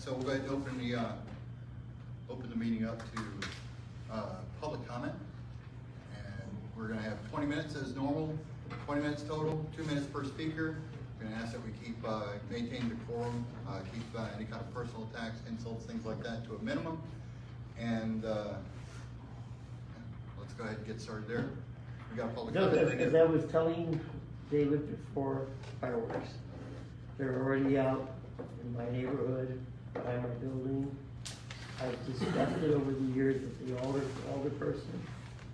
so we'll go ahead and open the meeting up to public comment. And we're gonna have 20 minutes as normal, 20 minutes total, 2 minutes per speaker. We're gonna ask that we keep, maintain decorum, keep any kind of personal attacks, insults, things like that to a minimum. And let's go ahead and get started there. We got a public comment. As I was telling David before fireworks, they're already out in my neighborhood, by my building. I've discussed it over the years with the older person.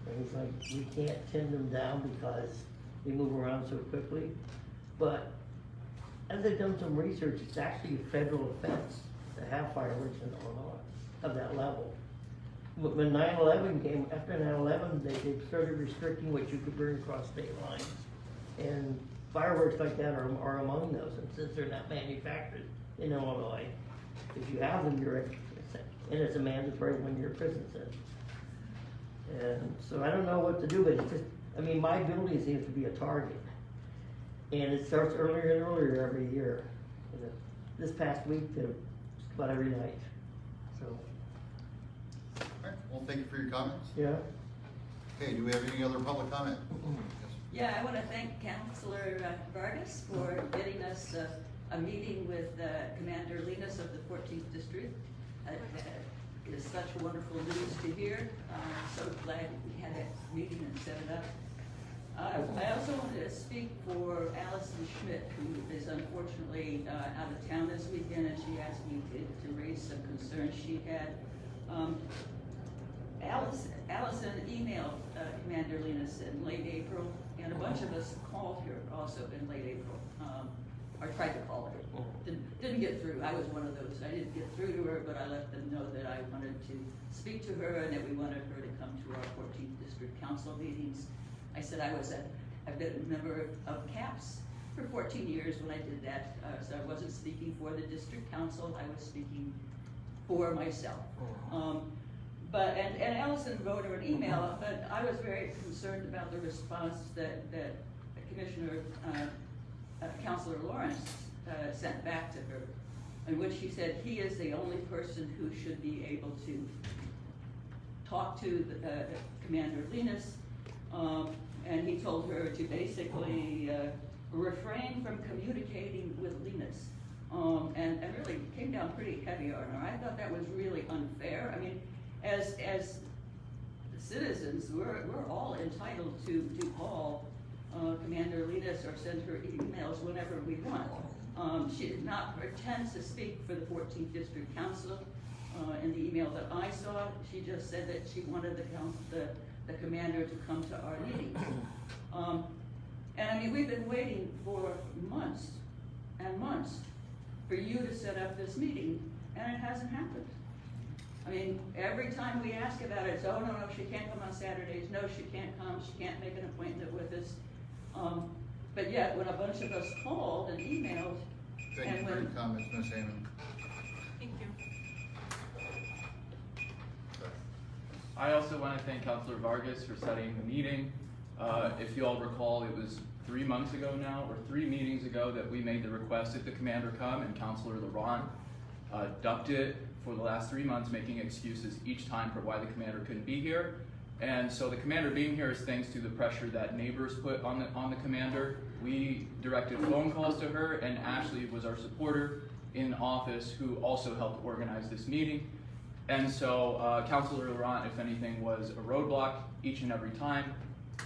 And he's like, we can't pin them down because they move around so quickly. But as I've done some research, it's actually a federal offense to have fireworks in Illinois of that level. When 9/11 came, after 9/11, they started restricting what you could bring across state lines. And fireworks like that are among those, and since they're not manufactured in Illinois, if you have them, and it's a mandatory 1-year prison sentence. And so I don't know what to do, but it's just, I mean, my building seems to be a target. And it starts earlier and earlier every year. And this past week, just about every night, so. All right, well, thank you for your comments. Yeah. Okay, do we have any other public comment? Yeah, I want to thank Councilor Vargas for getting us a meeting with Commander Linus of the 14th District. It is such wonderful news to hear. So glad we had a meeting and set it up. I also wanted to speak for Allison Schmidt, who is unfortunately out of town this weekend, and she asked me to raise some concerns she had. Allison emailed Commander Linus in late April, and a bunch of us called her also in late April, or tried to call her. Didn't get through. I was one of those. I didn't get through to her, but I let them know that I wanted to speak to her and that we wanted her to come to our 14th District Council meetings. I said I've been a member of CAPS for 14 years when I did that, so I wasn't speaking for the District Council, I was speaking for myself. And Allison wrote her an email, but I was very concerned about the response that Commissioner, Councilor Lawrence sent back to her, in which she said he is the only person who should be able to talk to Commander Linus, and he told her to basically refrain from communicating with Linus, and really came down pretty heavy on her. I thought that was really unfair. I mean, as citizens, we're all entitled to call Commander Linus or send her emails whenever we want. She did not pretend to speak for the 14th District Council. In the email that I saw, she just said that she wanted the commander to come to our meetings. And I mean, we've been waiting for months and months for you to set up this meeting, and it hasn't happened. I mean, every time we ask about it, it's, oh, no, she can't come on Saturdays. No, she can't come. She can't make an appointment with us. But yet, when a bunch of us called and emailed, Thank you for your comments, Ms. Hammond. Thank you. I also want to thank Councilor Vargas for setting the meeting. If you all recall, it was 3 months ago now, or 3 meetings ago, that we made the request that the commander come, and Councilor Laurent ducked it for the last 3 months, making excuses each time for why the commander couldn't be here. And so the commander being here is thanks to the pressure that neighbors put on the commander. We directed phone calls to her, and Ashley was our supporter in office who also helped organize this meeting. And so Councilor Laurent, if anything, was a roadblock each and every time.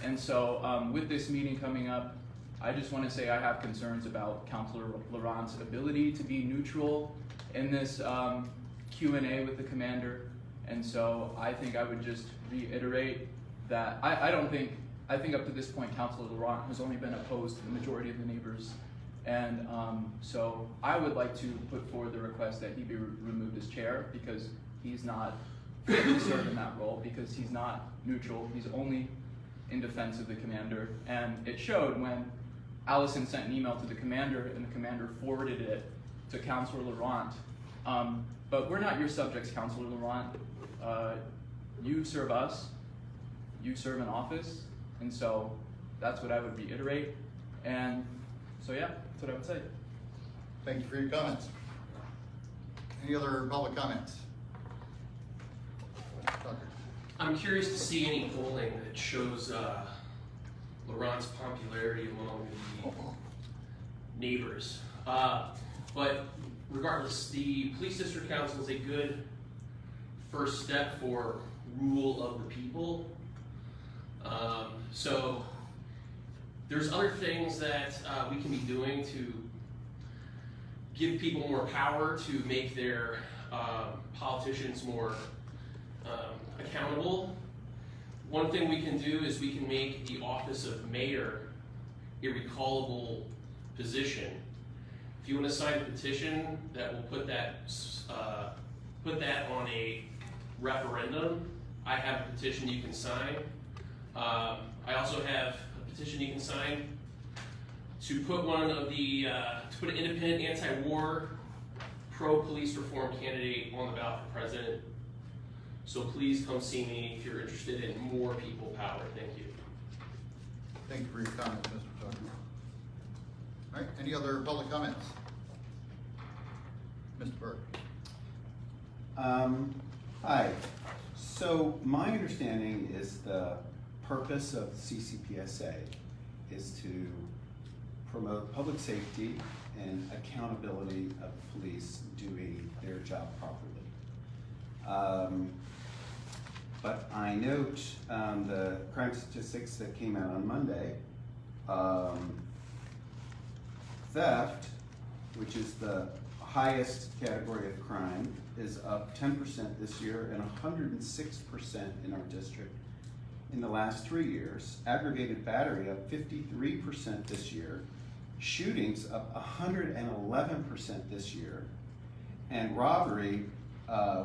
And so with this meeting coming up, I just want to say I have concerns about Councilor Laurent's ability to be neutral in this Q&A with the commander. And so I think I would just reiterate that I think up to this point, Councilor Laurent has only been opposed to the majority of the neighbors. And so I would like to put forward the request that he be removed as chair, because he's not fit to serve in that role, because he's not neutral. He's only in defense of the commander. And it showed when Allison sent an email to the commander and the commander forwarded it to Councilor Laurent. But we're not your subjects, Councilor Laurent. You serve us, you serve in office, and so that's what I would reiterate. And so yeah, that's what I would say. Thank you for your comments. Any other public comments? Tucker. I'm curious to see any polling that shows Laurent's popularity among the neighbors. But regardless, the Police District Council is a good first step for rule of the people. So there's other things that we can be doing to give people more power, to make their politicians more accountable. One thing we can do is we can make the office of mayor a recallable position. If you want to sign a petition that will put that on a referendum, I have a petition you can sign. I also have a petition you can sign to put one of the to put an independent anti-war, pro-police reform candidate on the ballot for president. So please come see me if you're interested in more people power. Thank you. Thank you for your comments, Mr. Tucker. All right, any other public comments? Mr. Burke. Hi. So my understanding is the purpose of CCPSA is to promote public safety and accountability of police doing their job properly. But I note the crime statistics that came out on Monday. Theft, which is the highest category of crime, is up 10% this year and 106% in our district in the last 3 years. Aggravated battery up 53% this year. Shootings up 111% this year. And robbery,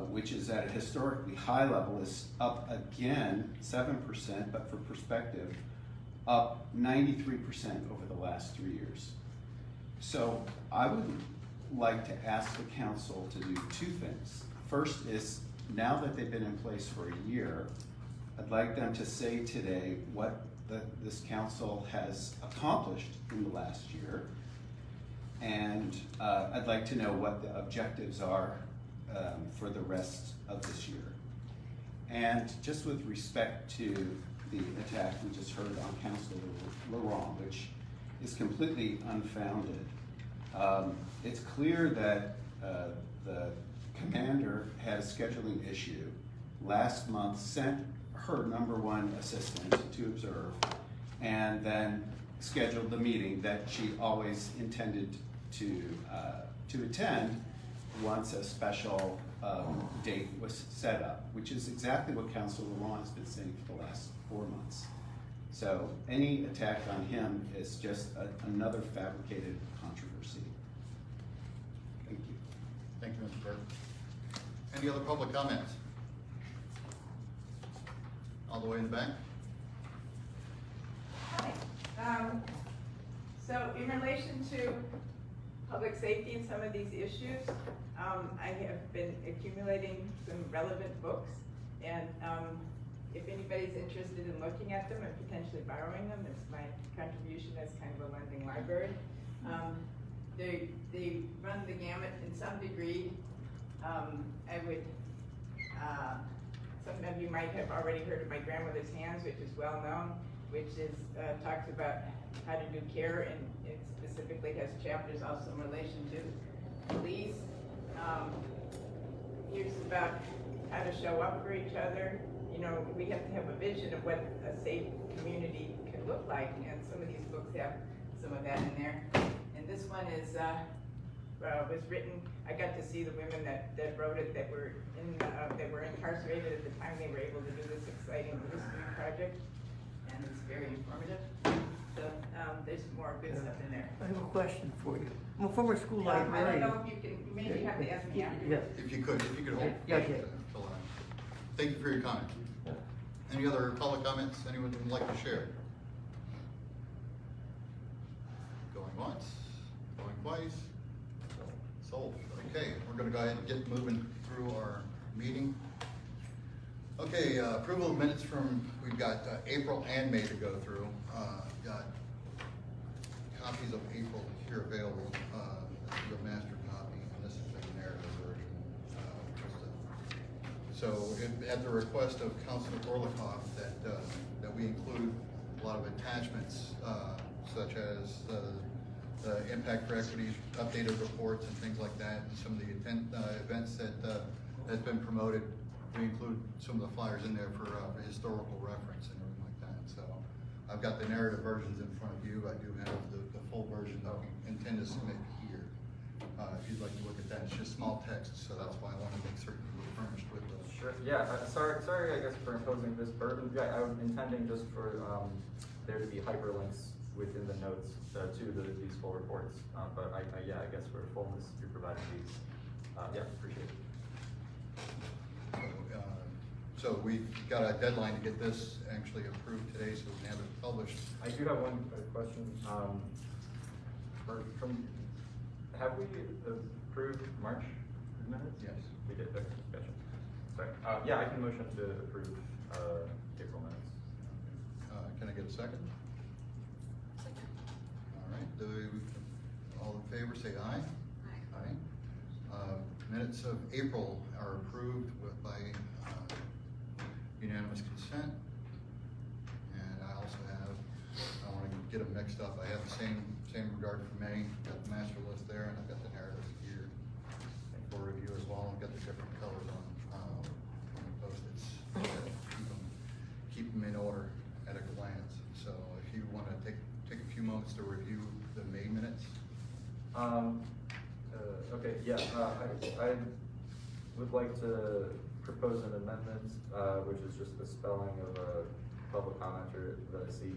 which is at a historically high level, is up again 7%, but for perspective, up 93% over the last 3 years. So I would like to ask the council to do two things. First is, now that they've been in place for a year, I'd like them to say today what this council has accomplished in the last year. And I'd like to know what the objectives are for the rest of this year. And just with respect to the attack we just heard on Councilor Laurent, which is completely unfounded, it's clear that the commander had a scheduling issue. Last month sent her #1 assistant to observe, and then scheduled the meeting that she always intended to attend once a special date was set up, which is exactly what Councilor Laurent has been saying for the last 4 months. So any attack on him is just another fabricated controversy. Thank you. Thank you, Mr. Burke. Any other public comments? All the way in the back? Hi. So in relation to public safety and some of these issues, I have been accumulating some relevant books, and if anybody's interested in looking at them and potentially borrowing them, it's my contribution as kind of a lending library. They run the gamut in some degree. I would, some of you might have already heard of My Grandmother's Hands, which is well known, which is talks about how to do care, and it specifically has chapters also in relation to police. Here's about how to show up for each other. You know, we have to have a vision of what a safe community can look like, and some of these books have some of that in there. And this one is was written. I got to see the women that wrote it that were incarcerated at the time they were able to do this exciting history project, and it's very informative. So there's more good stuff in there. I have a question for you. I'm a former school I don't librarian. know if you can. Maybe you have to ask me after. Yes. If you could hold. Yeah, okay. the line. Thank you for your comment. Any other public comments anyone would like to share? Going once, going twice, sold. Okay, we're gonna go ahead and get moving through our meeting. Okay, approval of minutes from, we've got April and May to go through. Got copies of April here available. This is a master copy, and this is the narrative version. So at the request of Councilor Orlikoff that we include a lot of attachments, such as the Impact for Equity's updated reports and things like that, and some of the events that has been promoted. We include some of the flyers in there for historical reference and everything like that. So I've got the narrative versions in front of you. I do have the full version that we intend to submit here. If you'd like to look at that, it's just small text, so that's why I want to make certain we're furnished with those. Sure, yeah, sorry, I guess, for imposing this burden. Yeah, I was intending just for, there to be hyperlinks within the notes to these full reports. But yeah, I guess for fullness, you're providing these. Yeah, appreciate it. So we've got a deadline to get this actually approved today, so we can have it published. I do have one question. Have we approved March minutes? Yes. We did, okay, gotcha. Sorry. Yeah, I can motion to approve, April minutes. Can I get a second? Second. All right, all in favor say aye. Aye. Aye. Minutes of April are approved by unanimous consent. And I also have, I want to get them mixed up, I have the same regard for May, got the master list there, and I've got the narrative here for review as well. I've got the different colors on the post-its. Keep them in order at a glance. So if you want to take a few moments to review the May minutes. Okay, yeah, I would like to propose an amendment, which is just the spelling of a public commenter that I see.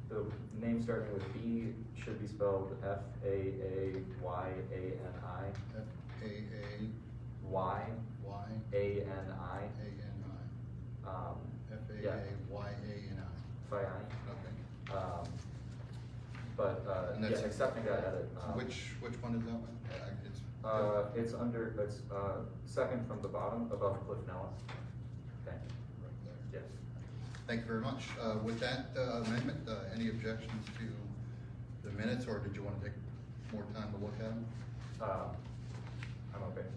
The name starting with B should be spelled F-A-A-Y-A-N-I. F-A-A-Y-A-N-I. Y-A-N-I. F-A-A-Y-A-N-I. F-I-I. Okay. But, And yeah, that's- accepting that edit. Which one is that one? It's second from the bottom, above Cliff Nellis. Okay, Right there. yes. Thank you very much. With that amendment, any objections to the minutes, or did you want to take more time to look at them? I'm okay.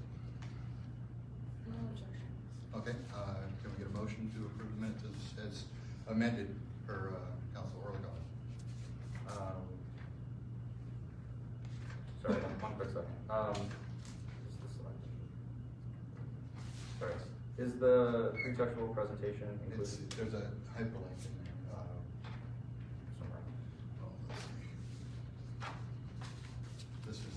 No objections. Okay, can we get a motion to approve the minutes as amended per Council Orlikoff? Sorry, one quick second. Just this slide. Sorry, is the pretextual presentation included There's a hyperlink in there. somewhere? Well, let's see. This is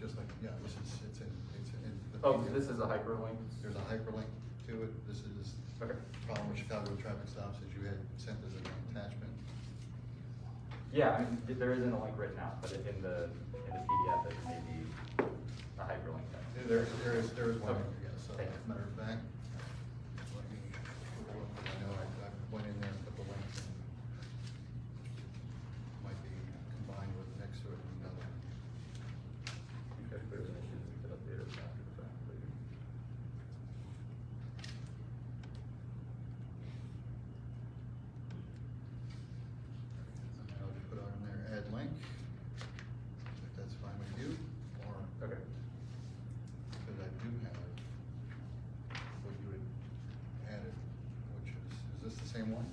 just like, yeah, it's in the. Oh, this is a hyperlink? There's a hyperlink to it. This is Okay. problem with Chicago traffic stops that you had sent as an attachment. Yeah, I mean, there isn't a link written out, but in the PDF, it may be a hyperlink. There is one, Okay. yes, so Thank as you. a matter of fact, let me, I know I went in there and put the link in. Might be combined with next to it another. If there's an issue, we could update it after the fact later. And I'll just put on there, add link, if that's fine with you, or, Okay. because I do have what you had added, which is this the same one?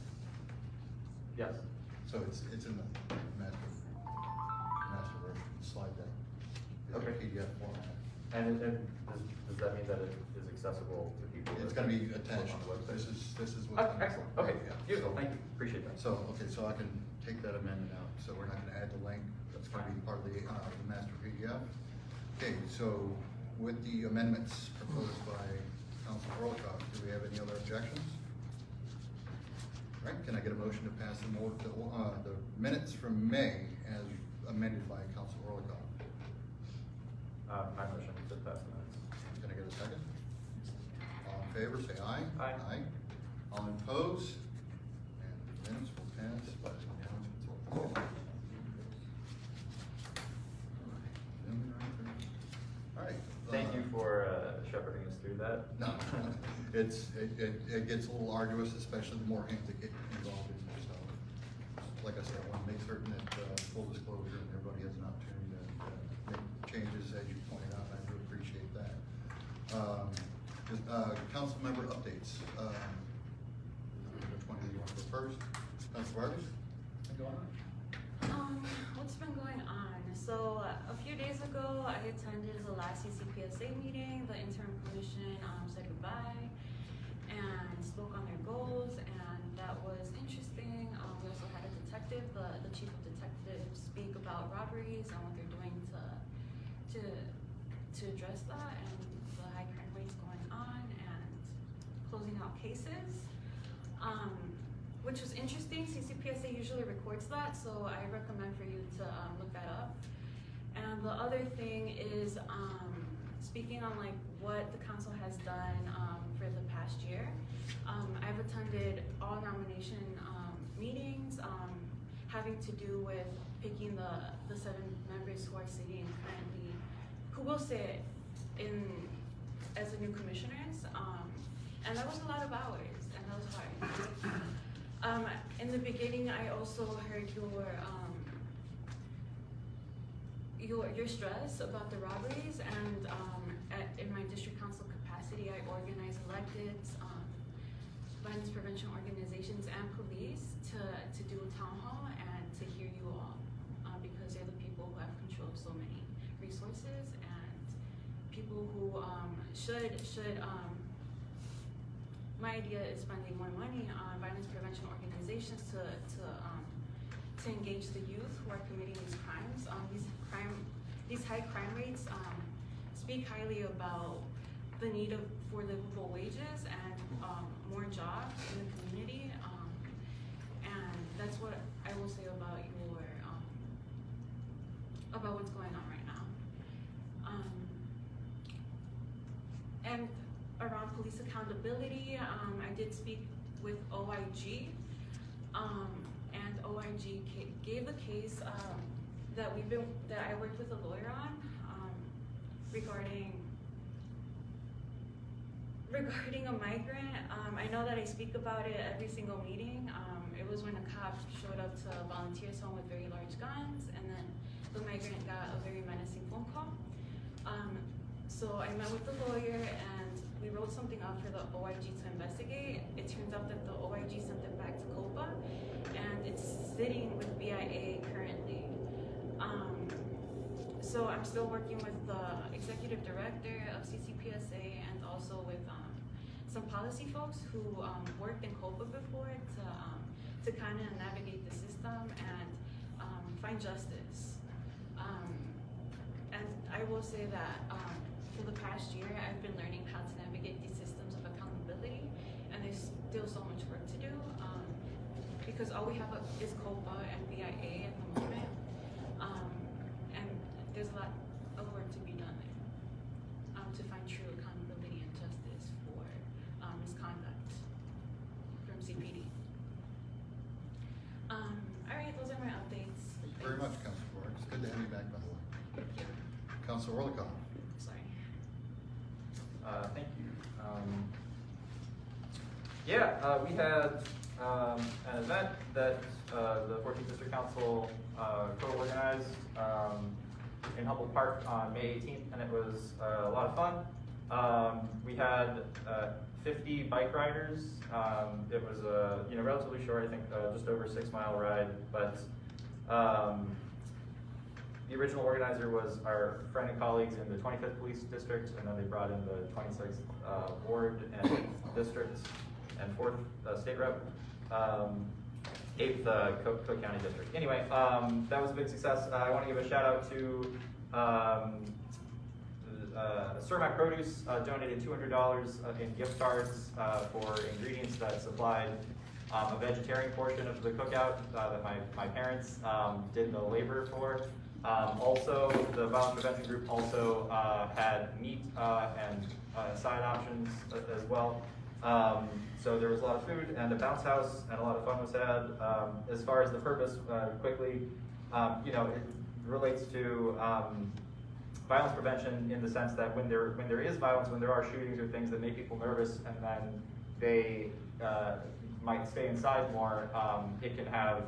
Yes. So it's in the master version, slide deck. It's a Okay. PDF format. And does that mean that it is accessible to people? It's that gonna be look attached, on the website? this is Oh, what's. gonna- excellent, okay, Yeah. beautiful, thank you, appreciate that. So, okay, so I can take that amendment out, so we're not gonna add the link, that's gonna be part of the master PDF. Okay, so with the amendments proposed by Council Orlikoff, do we have any other objections? All right, can I get a motion to pass the minutes from May as amended by Council Orlikoff? My motion to pass the minutes. Can I get a second? All in favor, say aye. Aye. Aye. All opposed? And the minutes will pass by unanimous consent. All right. Thank you for shepherding us through that. No, it gets a little arduous, especially the more hands that get involved in there, so. Like I said, I want to make certain that, full disclosure, and everybody has an opportunity to make changes, as you pointed out, and I do appreciate that. Council member updates. Which one do you want to go first? Council Vargas? Go on. What's been going on? So a few days ago, I attended the last CCPSA meeting. The interim commission said goodbye and spoke on their goals, and that was interesting. We also had a detective, the chief of detectives, speak about robberies and what they're doing to address that and the high crime rates going on and closing out cases. Which was interesting. CCPSA usually records that, so I recommend for you to look that up. And the other thing is speaking on like what the council has done for the past year. I've attended all nomination meetings having to do with picking the 7 members who are sitting currently, who will sit in as the new commissioners. And that was a lot of hours, and that was hard. In the beginning, I also heard your stress about the robberies, and in my district council capacity, I organize electeds, violence prevention organizations, and police to do a town hall and to hear you all, because they're the people who have control of so many resources and people who should. My idea is spending more money on violence prevention organizations to engage the youth who are committing these crimes. These high crime rates speak highly about the need for livable wages and more jobs in the community. And that's what I will say about about what's going on right now. And around police accountability, I did speak with OIG, and OIG gave the case that I worked with a lawyer on regarding a migrant. I know that I speak about it every single meeting. It was when a cop showed up to volunteer someone with very large guns, and then the migrant got a very menacing phone call. So I met with the lawyer, and we wrote something up for the OIG to investigate. It turns out that the OIG sent it back to COPA, and it's sitting with BIA currently. So I'm still working with the executive director of CCPSA and also with some policy folks who worked in COPA before to kind of navigate the system and find justice. And I will say that for the past year, I've been learning how to navigate these systems of accountability, and there's still so much work to do because all we have is COPA and BIA at the moment, and there's a lot of work to be done there to find true accountability and justice for misconduct from CPD. All right, those are my updates. Thank you very much, Council Vargas. It's good to have you back, by the way. Thank you. Council Orlicott. Sorry. Thank you. We had an event that the 14th District Council co-organized in Humboldt Park on May 18th, and it was a lot of fun. We had 50 bike riders. It was a relatively short, I think just over 6 mile ride, but the original organizer was our friend and colleagues in the 25th Police District, and then they brought in the 26th Ward and District and 4th State Rep, 8th Cook County District. Anyway, that was a big success. I want to give a shout out to Cermak Produce donated $200 in gift cards for ingredients that supplied a vegetarian portion of the cookout that my parents did the labor for. Also, the Violence Prevention Group also had meat and side options as well. So there was a lot of food and a bounce house, and a lot of fun was had. As far as the purpose, quickly, it relates to violence prevention in the sense that when there is violence, when there are shootings or things that make people nervous, and then they might stay inside more, it can have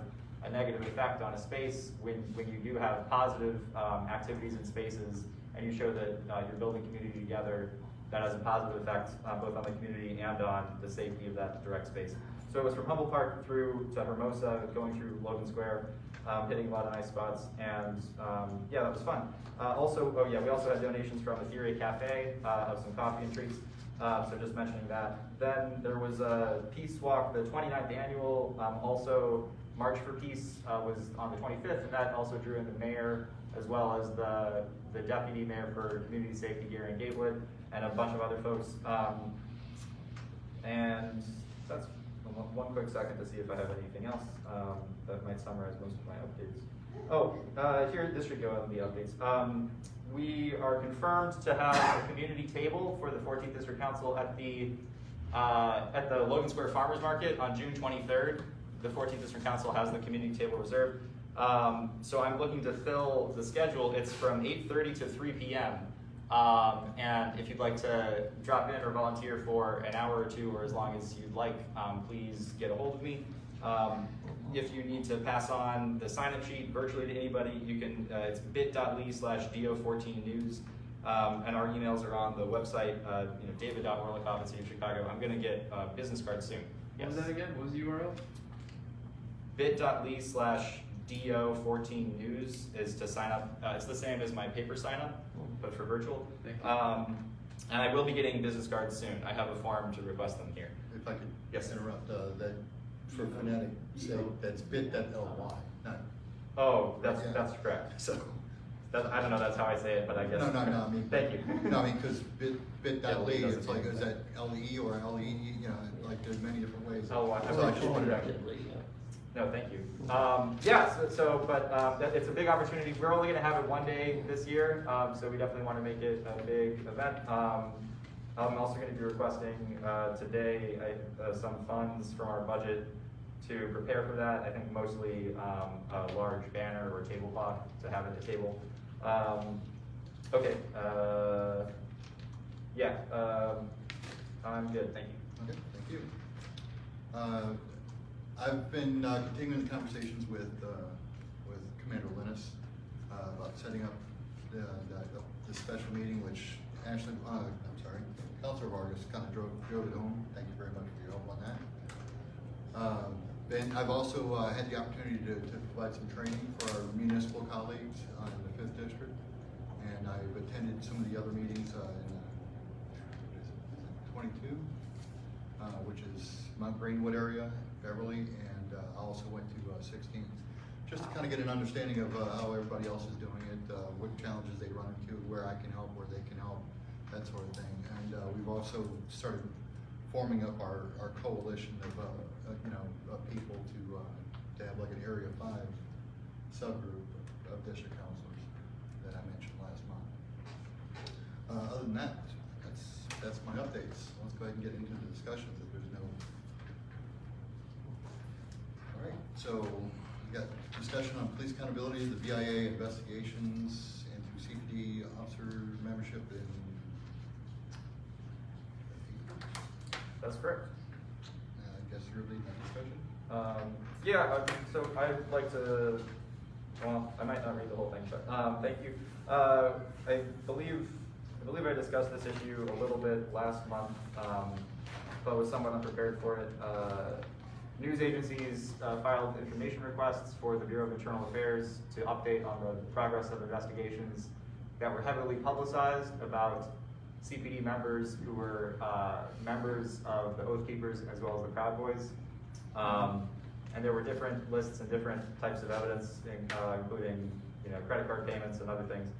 a negative effect on a space. When you do have positive activities in spaces, and you show that you're building community together, that has a positive effect both on the community and on the safety of that direct space. So it was from Humboldt Park through to Hermosa, going through Logan Square, hitting a lot of nice spots, and yeah, that was fun. Also, oh yeah, we also had donations from Etheria Cafe of some coffee and treats. So just mentioning that. Then there was a Peace Walk, the 29th annual, also March for Peace was on the 25th, and that also drew in the mayor as well as the deputy mayor for community safety, Gary Gatewood, and a bunch of other folks. And that's one quick second to see if I have anything else that might summarize most of my updates. Oh, here at District OMB updates. We are confirmed to have a community table for the 14th District Council at the Logan Square Farmers Market on June 23rd. The 14th District Council has the community table reserved. So I'm looking to fill the schedule. It's from 8:30 to 3 p.m. And if you'd like to drop in or volunteer for an hour or two, or as long as you'd like, please get a hold of me. If you need to pass on the sign-up sheet virtually to anybody, you can, it's bit.ly/do14news. And our emails are on the website, david.orlikoff at City of Chicago. I'm gonna get business cards soon. What was that again? What was the URL? bit.ly/do14news is to sign up. It's the same as my paper sign up, but for virtual. Thank you. And I will be getting business cards soon. I have a form to request them here. If I could Yes. interrupt, that for phonetic sake, that's bit.ly, not, Oh, Yeah. that's correct. so. I don't know, that's how I say it, but I guess. No, I mean. Thank you. No, I mean, because bit.ly, doesn't it's like, change is that LE or LEE, like there's many different ways. Oh, I So I just wondered. Collectively, yeah. No, thank you. Yeah, it's a big opportunity. We're only gonna have it one day this year, so we definitely wanna make it a big event. I'm also gonna be requesting today some funds from our budget to prepare for that. I think mostly a large banner or tablecloth to have at the table. Okay, I'm good, thank you. Okay, thank you. I've been continuing the conversations with Commander Linus about setting up the special meeting, which actually, Councilor Vargas kind of drove it home. Thank you very much for your help on that. Then I've also had the opportunity to provide some training for our municipal colleagues in the 5th District, and I've attended some of the other meetings in 22, which is Mount Greenwood area, Beverly, and I also went to 16, just to kind of get an understanding of how everybody else is doing it, what challenges they run into, where I can help, where they can help, that sort of thing. And we've also started forming up our coalition of people to have like an Area 5 subgroup of district councilors that I mentioned last month. Other than that, that's my updates. Let's go ahead and get into the discussions if there's no. All right, so we got discussion on police accountability, the BIA investigations into CPD officer membership in. That's correct. I guess you're leading that discussion. So I'd like to, well, I might not read the whole thing, but thank you. I believe I discussed this issue a little bit last month, but was somewhat unprepared for it. News agencies filed information requests for the Bureau of Internal Affairs to update on the progress of investigations that were heavily publicized about CPD members who were members of the Oath Keepers as well as the Proud Boys. And there were different lists and different types of evidence, including credit card payments and other things.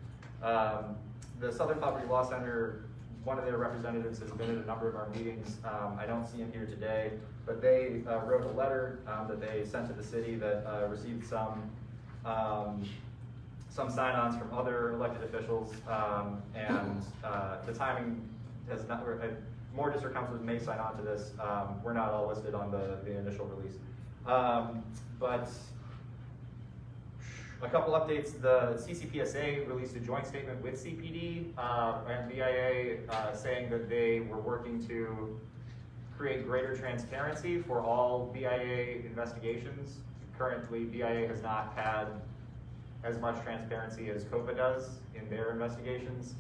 The Southern Poverty Law Center, one of their representatives has been at a number of our meetings. I don't see him here today, but they wrote a letter that they sent to the city that received some sign-ons from other elected officials, and the timing has not. More district councilors may sign on to this. We're not all listed on the initial release, but. A couple updates, the CCPSA released a joint statement with CPD and BIA saying that they were working to create greater transparency for all BIA investigations. Currently, BIA has not had as much transparency as COPA does in their investigations.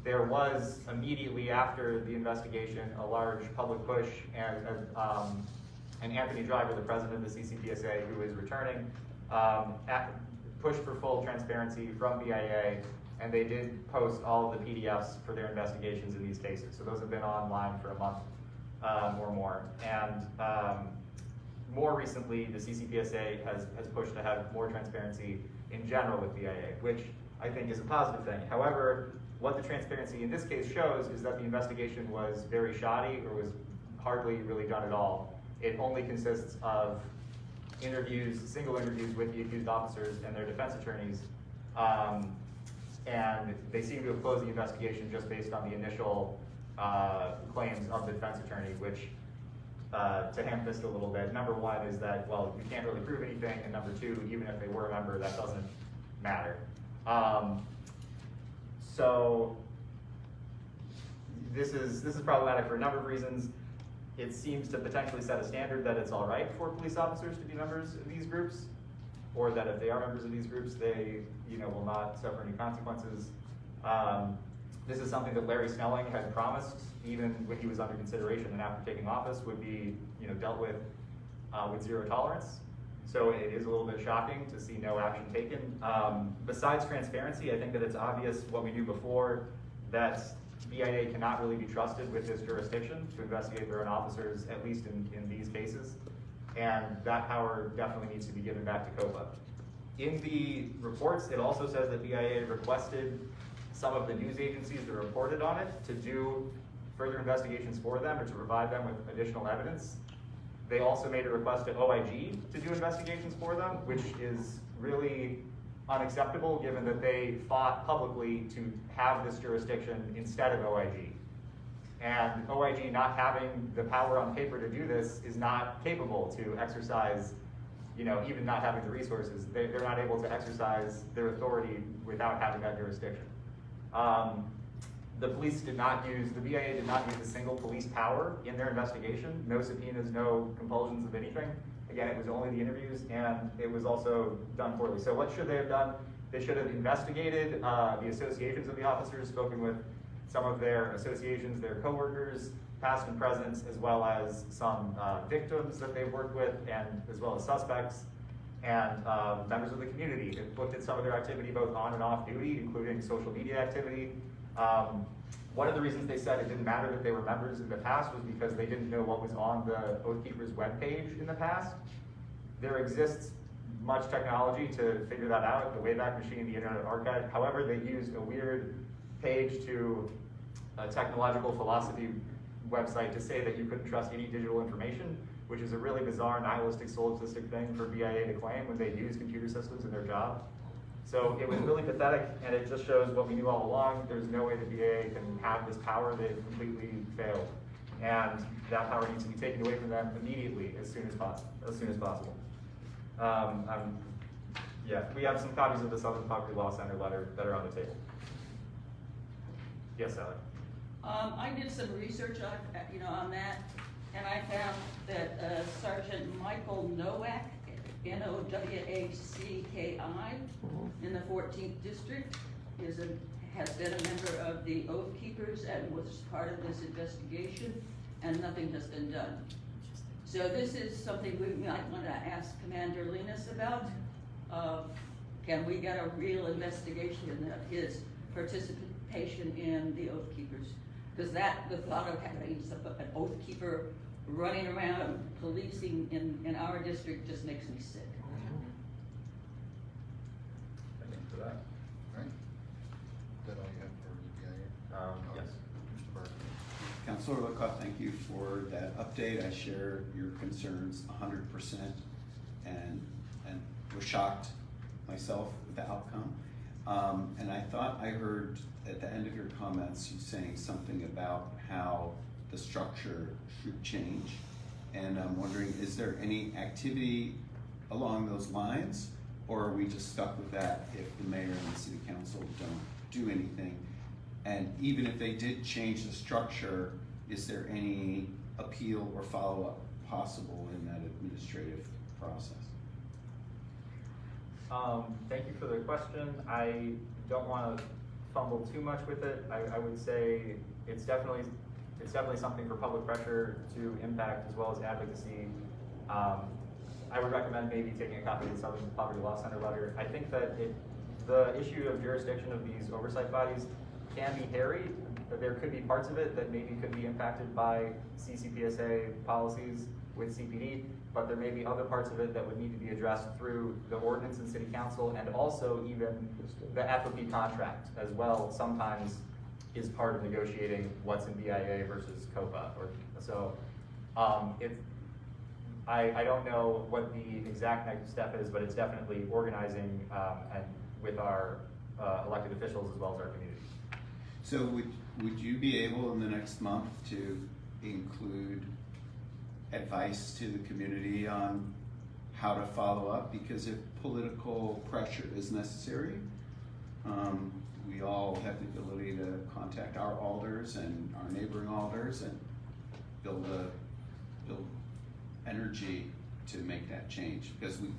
There was immediately after the investigation a large public push, and Anthony Driver, the president of the CCPSA, who is returning, pushed for full transparency from BIA, and they did post all of the PDFs for their investigations in these cases. So those have been online for a month or more. And more recently, the CCPSA has pushed to have more transparency in general with BIA, which I think is a positive thing. However, what the transparency in this case shows is that the investigation was very shoddy, or was hardly really done at all. It only consists of interviews, single interviews with the accused officers and their defense attorneys. And they seem to have closed the investigation just based on the initial claims of the defense attorney, which, to ham-fist a little bit, number one is that, well, you can't really prove anything, and number two, even if they were a member, that doesn't matter. So this is problematic for a number of reasons. It seems to potentially set a standard that it's all right for police officers to be members of these groups, or that if they are members of these groups, they will not suffer any consequences. This is something that Larry Snelling had promised, even when he was under consideration and after taking office, would be dealt with zero tolerance. So it is a little bit shocking to see no action taken. Besides transparency, I think that it's obvious what we knew before, that BIA cannot really be trusted with this jurisdiction to investigate their own officers, at least in these cases. And that power definitely needs to be given back to COPA. In the reports, it also says that BIA requested some of the news agencies that reported on it to do further investigations for them, or to provide them with additional evidence. They also made a request to OIG to do investigations for them, which is really unacceptable given that they fought publicly to have this jurisdiction instead of OIG. And OIG not having the power on paper to do this is not capable to exercise, even not having the resources, they're not able to exercise their authority without having that jurisdiction. The BIA did not use a single police power in their investigation. No subpoenas, no compulsions of anything. Again, it was only the interviews, and it was also done poorly. So what should they have done? They should have investigated the associations of the officers, spoken with some of their associations, their coworkers, past and present, as well as some victims that they've worked with, and as well as suspects, and members of the community. It looked at some of their activity both on and off duty, including social media activity. One of the reasons they said it didn't matter that they were members in the past was because they didn't know what was on the Oath Keepers webpage in the past. There exists much technology to figure that out, the Wayback Machine, the Internet Archive. However, they used a weird page to a technological philosophy website to say that you couldn't trust any digital information, which is a really bizarre, nihilistic, solipsistic thing for BIA to claim when they use computer systems in their job. So it was really pathetic, and it just shows what we knew all along. There's no way the BIA can have this power. They've completely failed. And that power needs to be taken away from them immediately, as soon as possible. Yeah, we have some copies of the Southern Poverty Law Center letter that are on the table. Yes, Sally? I did some research on that, and I found that Sergeant Michael Nowak, Nowacki, in the 14th District, has been a member of the Oath Keepers and was part of this investigation, and nothing has been done. So this is something we might want to ask Commander Linus about. Can we get a real investigation of his participation in the Oath Keepers? Because the thought of having an Oath Keeper running around policing in our district just makes me sick. Thank you for that. All right. Is that all you have for BIA? Yes. Mr. Barker. Councilor Lookout, thank you for that update. I share your concerns 100% and was shocked myself with the outcome. And I thought I heard at the end of your comments you saying something about how the structure should change. And I'm wondering, is there any activity along those lines, or are we just stuck with that if the mayor and the city council don't do anything? And even if they did change the structure, is there any appeal or follow-up possible in that administrative process? Thank you for the question. I don't want to fumble too much with it. I would say it's definitely something for public pressure to impact as well as advocacy. I would recommend maybe taking a copy of the Southern Poverty Law Center letter. I think that the issue of jurisdiction of these oversight bodies can be hairy. There could be parts of it that maybe could be impacted by CCPSA policies with CPD, but there may be other parts of it that would need to be addressed through the ordinance and city council, and also even the FOP contract as well sometimes is part of negotiating what's in BIA versus COPA. I don't know what the exact next step is, but it's definitely organizing and with our elected officials as well as our community. So would you be able in the next month to include advice to the community on how to follow up? Because if political pressure is necessary, we all have the ability to contact our alders and our neighboring alders and build energy to make that change, because we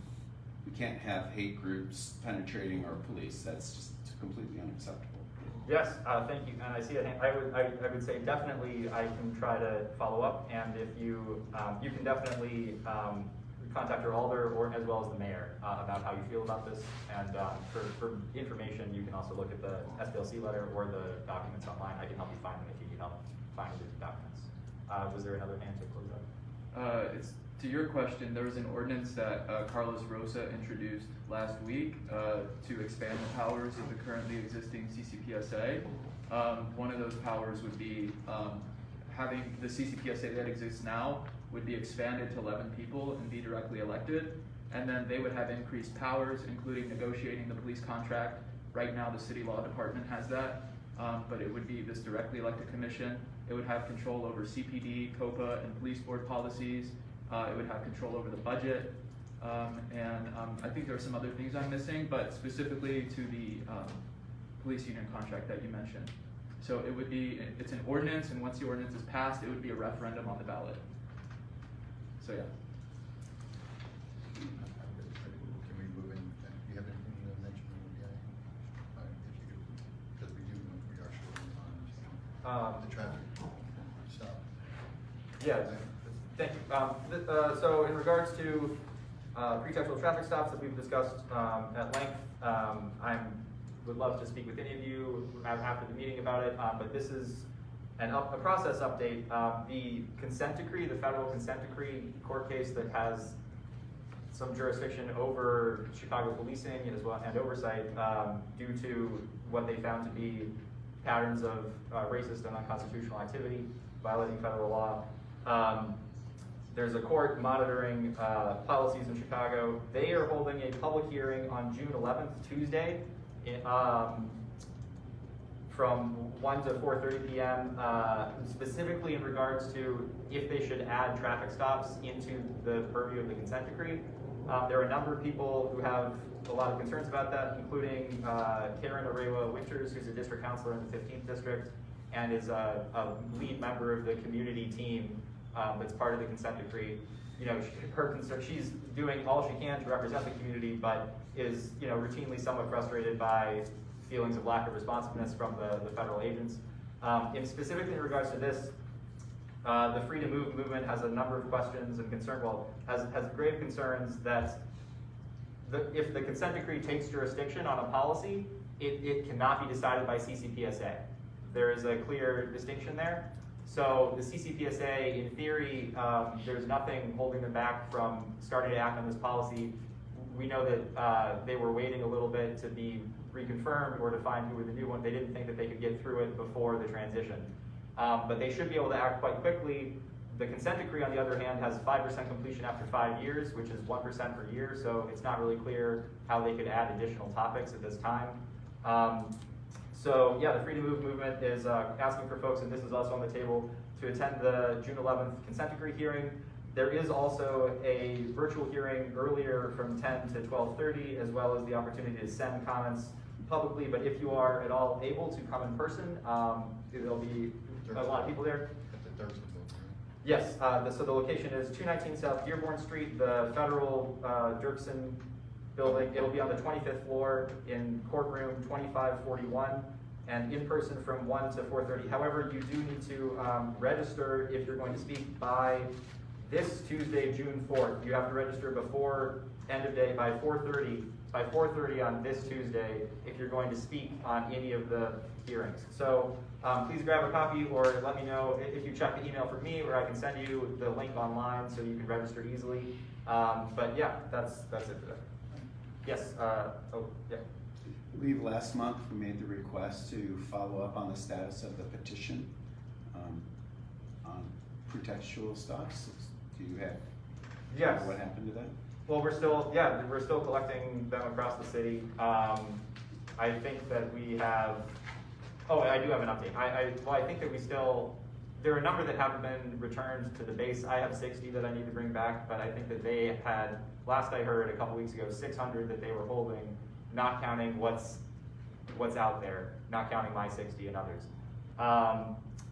can't have hate groups penetrating our police. That's just completely unacceptable. Yes, thank you. And I see a hand. I would say definitely I can try to follow up, and if you you can definitely contact your alder or as well as the mayor about how you feel about this. And for information, you can also look at the SPLC letter or the documents online. I can help you find them if you need help finding the documents. Was there another hand to close up? It's to your question. There was an ordinance that Carlos Rosa introduced last week to expand the powers of the currently existing CCPSA. One of those powers would be having the CCPSA that exists now would be expanded to 11 people and be directly elected, and then they would have increased powers, including negotiating the police contract. Right now, the city law department has that, but it would be this directly elected commission. It would have control over CPD, COPA, and police board policies. It would have control over the budget, and I think there are some other things I'm missing, but specifically to the police union contract that you mentioned. So it would be, it's an ordinance, and once the ordinance is passed, it would be a referendum on the ballot. So yeah. Can we move in? Do you have anything to mention? If you do, because we are short on time. The traffic stop. Yeah, thank you. So in regards to pretextual traffic stops that we've discussed at length, I would love to speak with any of you after the meeting about it, but this is a process update. The consent decree, the federal consent decree court case that has some jurisdiction over Chicago policing as well and oversight due to what they found to be patterns of racist and unconstitutional activity violating federal law. There's a court monitoring policies in Chicago. They are holding a public hearing on June 11th, Tuesday, from 1 to 4:30 p.m., specifically in regards to if they should add traffic stops into the purview of the consent decree. There are a number of people who have a lot of concerns about that, including Karen Arewa Winters, who's a district counselor in the 15th district and is a lead member of the community team that's part of the consent decree. You know, her concern, she's doing all she can to represent the community, but is, you know, routinely somewhat frustrated by feelings of lack of responsiveness from the federal agents. And specifically in regards to this, the Free to Move movement has a number of questions and concerns, has grave concerns that if the consent decree takes jurisdiction on a policy, it cannot be decided by CCPSA. There is a clear distinction there. So the CCPSA, in theory, there's nothing holding them back from starting to act on this policy. We know that they were waiting a little bit to be reconfirmed or to find who were the new one. They didn't think that they could get through it before the transition. But they should be able to act quite quickly. The consent decree, on the other hand, has 5% completion after 5 years, which is 1% per year, so it's not really clear how they could add additional topics at this time. So yeah, the Free to Move movement is asking for folks, and this is also on the table, to attend the June 11th consent decree hearing. There is also a virtual hearing earlier from 10 to 12:30, as well as the opportunity to send comments publicly, but if you are at all able to come in person, there'll be a lot of people there. At the Thursday vote, right? Yes, so the location is 219 South Dearborn Street, the federal Dirksen building. It'll be on the 25th floor in courtroom 2541, and in person from 1 to 4:30. However, you do need to register if you're going to speak by this Tuesday, June 4th. You have to register before end of day by 4:30. By 4:30 on this Tuesday, if you're going to speak on any of the hearings. So please grab a copy, or let me know if you check the email from me, or I can send you the link online so you can register easily. But yeah, that's it for that. Yes. Oh, yeah. I believe last month we made the request to follow up on the status of the petition on pretextual stocks. Do you have? Yes. What happened to that? Well, we're still collecting them across the city. I think that we have, oh, I do have an update. I think that there are a number that haven't been returned to the base. I have 60 that I need to bring back, but I think that they had, last I heard a couple weeks ago, 600 that they were holding, not counting what's out there, not counting my 60 and others.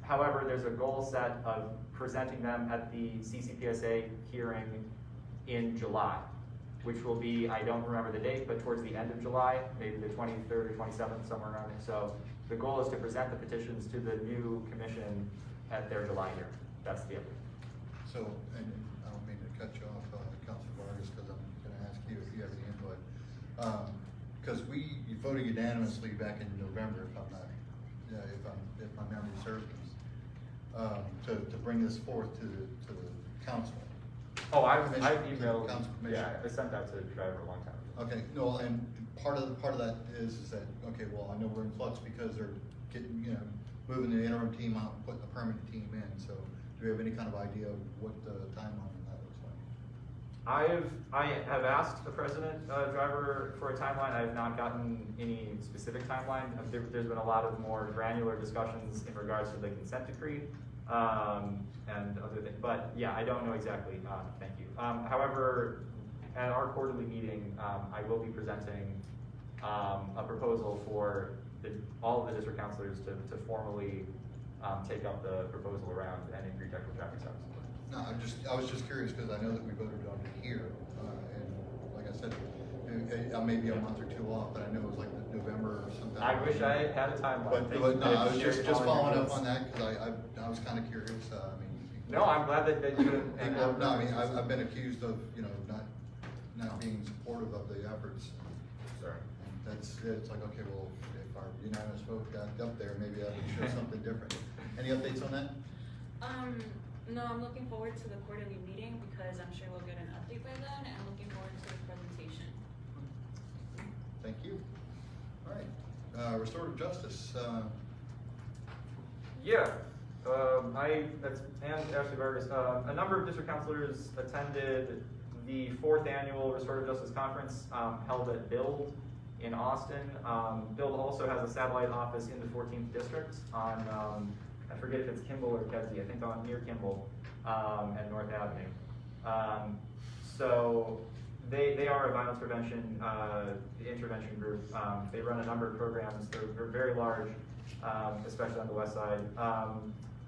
However, there's a goal set of presenting them at the CCPSA hearing in July, which will be, I don't remember the date, but towards the end of July, maybe the 23rd or 27th, somewhere around there. So the goal is to present the petitions to the new commission at their July hearing. That's the update. So, and I don't mean to cut you off, Councilor Vargas, because I'm gonna ask you if you have any input. Because you voted unanimously back in November, if my memory serves us, to bring this forth to the council. Oh, I've Commission, emailed, council commission. yeah, I sent that to Driver a long time ago. Okay, no, and part of that is that, okay, well, I know we're in flux because they're getting, moving the interim team out and putting the permanent team in, so do we have any kind of idea of what the timeline of that looks like? I have asked the president, Driver, for a timeline. I have not gotten any specific timeline. There's been a lot of more granular discussions in regards to the consent decree, and other things, but yeah, I don't know exactly, thank you. However, at our quarterly meeting, I will be presenting a proposal for all of the district councilors to formally take up the proposal around ending pretextual traffic stops. No, I was just curious because I know that we voted on it here, and like I said, I may be a month or two off, but I know it was like November or something. I wish I had a timeline. But no, I was just following up on that because I was kind of curious. No, I'm glad that you. No, I mean I've been accused of not being supportive of the efforts. Sorry. It's like, okay, well, if our unanimous vote got up there, maybe that would show something different. Any updates on that? No, I'm looking forward to the quarterly meeting because I'm sure we'll get an update by then, and looking forward to the presentation. Thank you. All right, restorative justice. Yeah, that's Ashley Vargas. A number of district councilors attended the 4th annual Restorative Justice Conference held at BUILD in Austin. BUILD also has a satellite office in the 14th district on, I forget if it's Kimball or Kedzie, I think on near Kimball and North Avenue. So they are a violence prevention intervention group. They run a number of programs. They're very large, especially on the west side.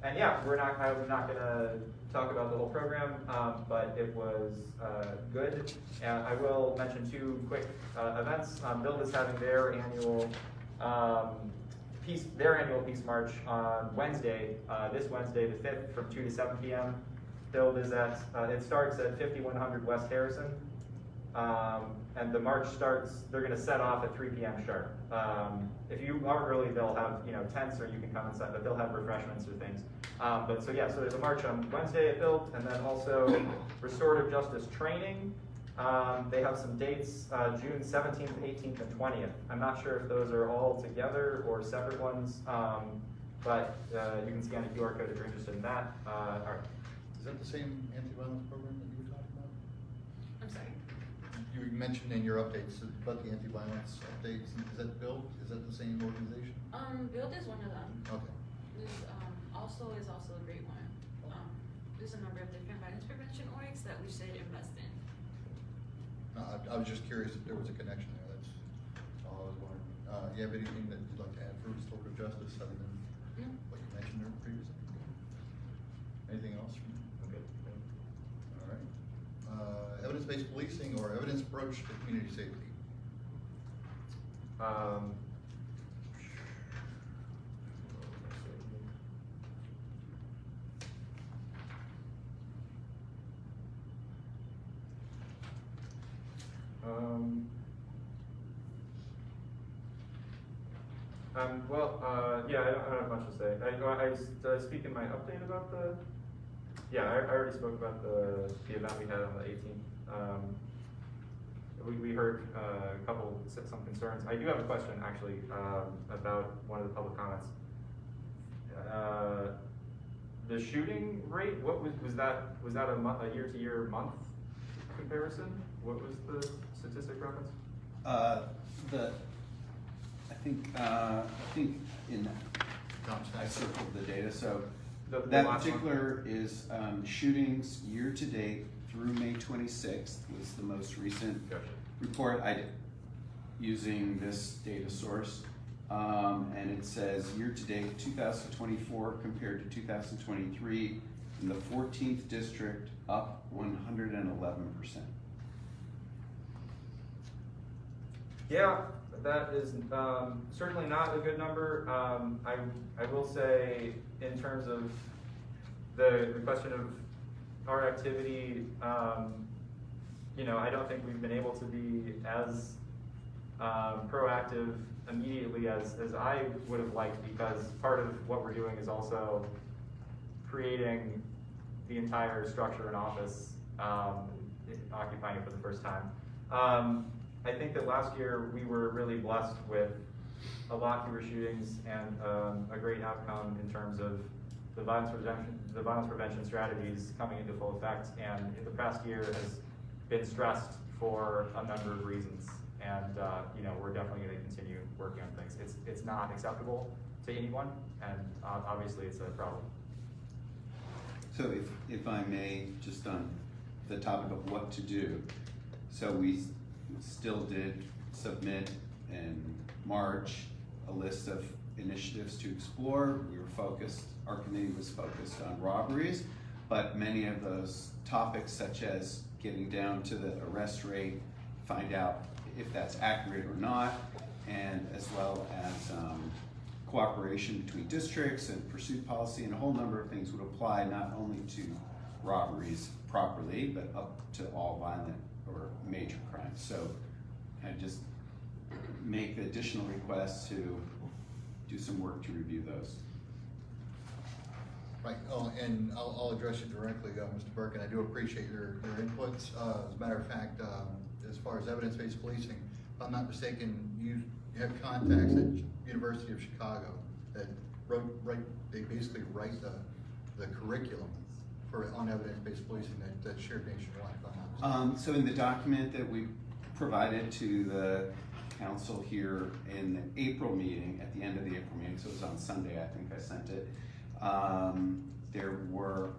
And yeah, I'm not gonna talk about the whole program, but it was good. And I will mention 2 quick events. BUILD is having their annual Peace March on Wednesday, this Wednesday, the 5th, from 2 to 7 p.m. BUILD is it starts at 5100 West Harrison. And the march starts, they're going to set off at 3 p.m. sharp. If you are early, they'll have tents, or you can come inside, but they'll have refreshments or things. So there's a march on Wednesday at BUILD, and then also restorative justice training. They have some dates, June 17th, 18th, and 20th. I'm not sure if those are all together or separate ones, but you can scan a QR code if you're interested in that. All right. Is that the same anti-violence program that you were talking about? I'm sorry. You mentioned in your updates about the anti-violence updates. Is that BUILD? Is that the same organization? BUILD is one of them. Okay. This is also a great one. There's a number of different violence prevention orgs that we should invest in. I was just curious if there was a connection there. That's all I was wondering. You have anything that you'd like to add for restorative justice other than what you mentioned there previously? Anything else? Okay. All right. Evidence-based policing or evidence approach to community safety. Yeah, I don't have much to say. Did I speak in my update about the? Yeah, I already spoke about the event we had on the 18th. We heard some concerns. I do have a question actually about one of the public comments. The shooting rate, what was that? Was that a year-to-year month comparison? What was the statistic reference? I think in, Tom I Snyder. circled the data, so The that last one? particular is shootings year to date through May 26th was the most recent Gotcha. report I did using this data source. And it says year to date 2024 compared to 2023 in the 14th district up 111%. Yeah, that is certainly not a good number. I will say, in terms of the question of our activity, you know, I don't think we've been able to be as proactive immediately as I would have liked, because part of what we're doing is also creating the entire structure and office, occupying it for the first time. I think that last year we were really blessed with a lot fewer shootings and a great outcome in terms of the violence prevention strategies coming into full effect, and the past year has been stressed for a number of reasons. And you know, we're definitely going to continue working on things. It's not acceptable to anyone, and obviously it's a problem. So if I may, just on the topic of what to do, so we still did submit in March a list of initiatives to explore. We were focused, our committee was focused on robberies, but many of those topics, such as getting down to the arrest rate, find out if that's accurate or not, and as well as cooperation between districts and pursuit policy, and a whole number of things would apply not only to robberies properly, but up to all violent or major crimes. So I just make the additional requests to do some work to review those. Right, oh, and I'll address you directly, Mr. Birkin. I do appreciate your inputs. As a matter of fact, as far as evidence-based policing, if I'm not mistaken, you have contacts at University of Chicago that they basically write the curriculum on evidence-based policing that's shared nationwide, if I'm not mistaken. So in the document that we provided to the council here in the April meeting, at the end of the April meeting, so it was on Sunday, I think I sent it, there were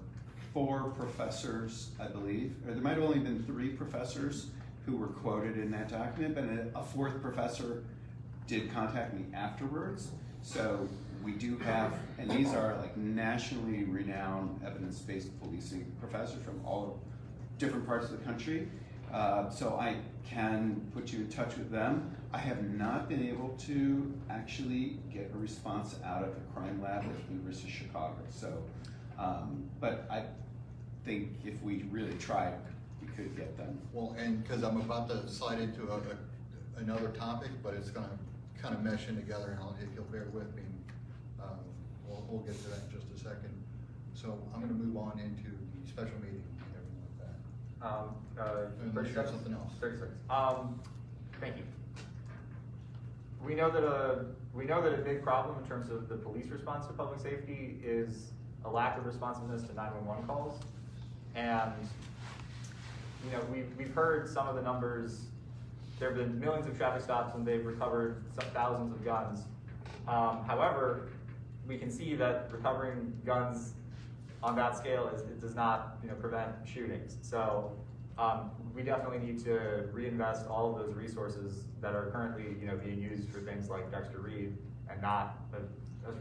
4 professors, I believe, or there might have only been 3 professors who were quoted in that document, but a 4th professor did contact me afterwards. So we do have, and these are like nationally renowned evidence-based policing professors from all different parts of the country. So I can put you in touch with them. I have not been able to actually get a response out of the crime lab at the University of Chicago. So, but I think if we really tried, we could get them. Well, and because I'm about to slide into another topic, but it's going to kind of mesh in together, and if you'll bear with me, we'll get to that in just a second. So I'm going to move on into the special meeting and everything like that. Unless you have something else. 30 seconds. Thank you. We know that a big problem in terms of the police response to public safety is a lack of responsiveness to 911 calls, and you know, we've heard some of the numbers. There have been millions of traffic stops and they've recovered some thousands of guns. However, we can see that recovering guns on that scale it does not, you know, prevent shootings. So we definitely need to reinvest all of those resources that are currently, you know, being used for things like Dexter Reed, and not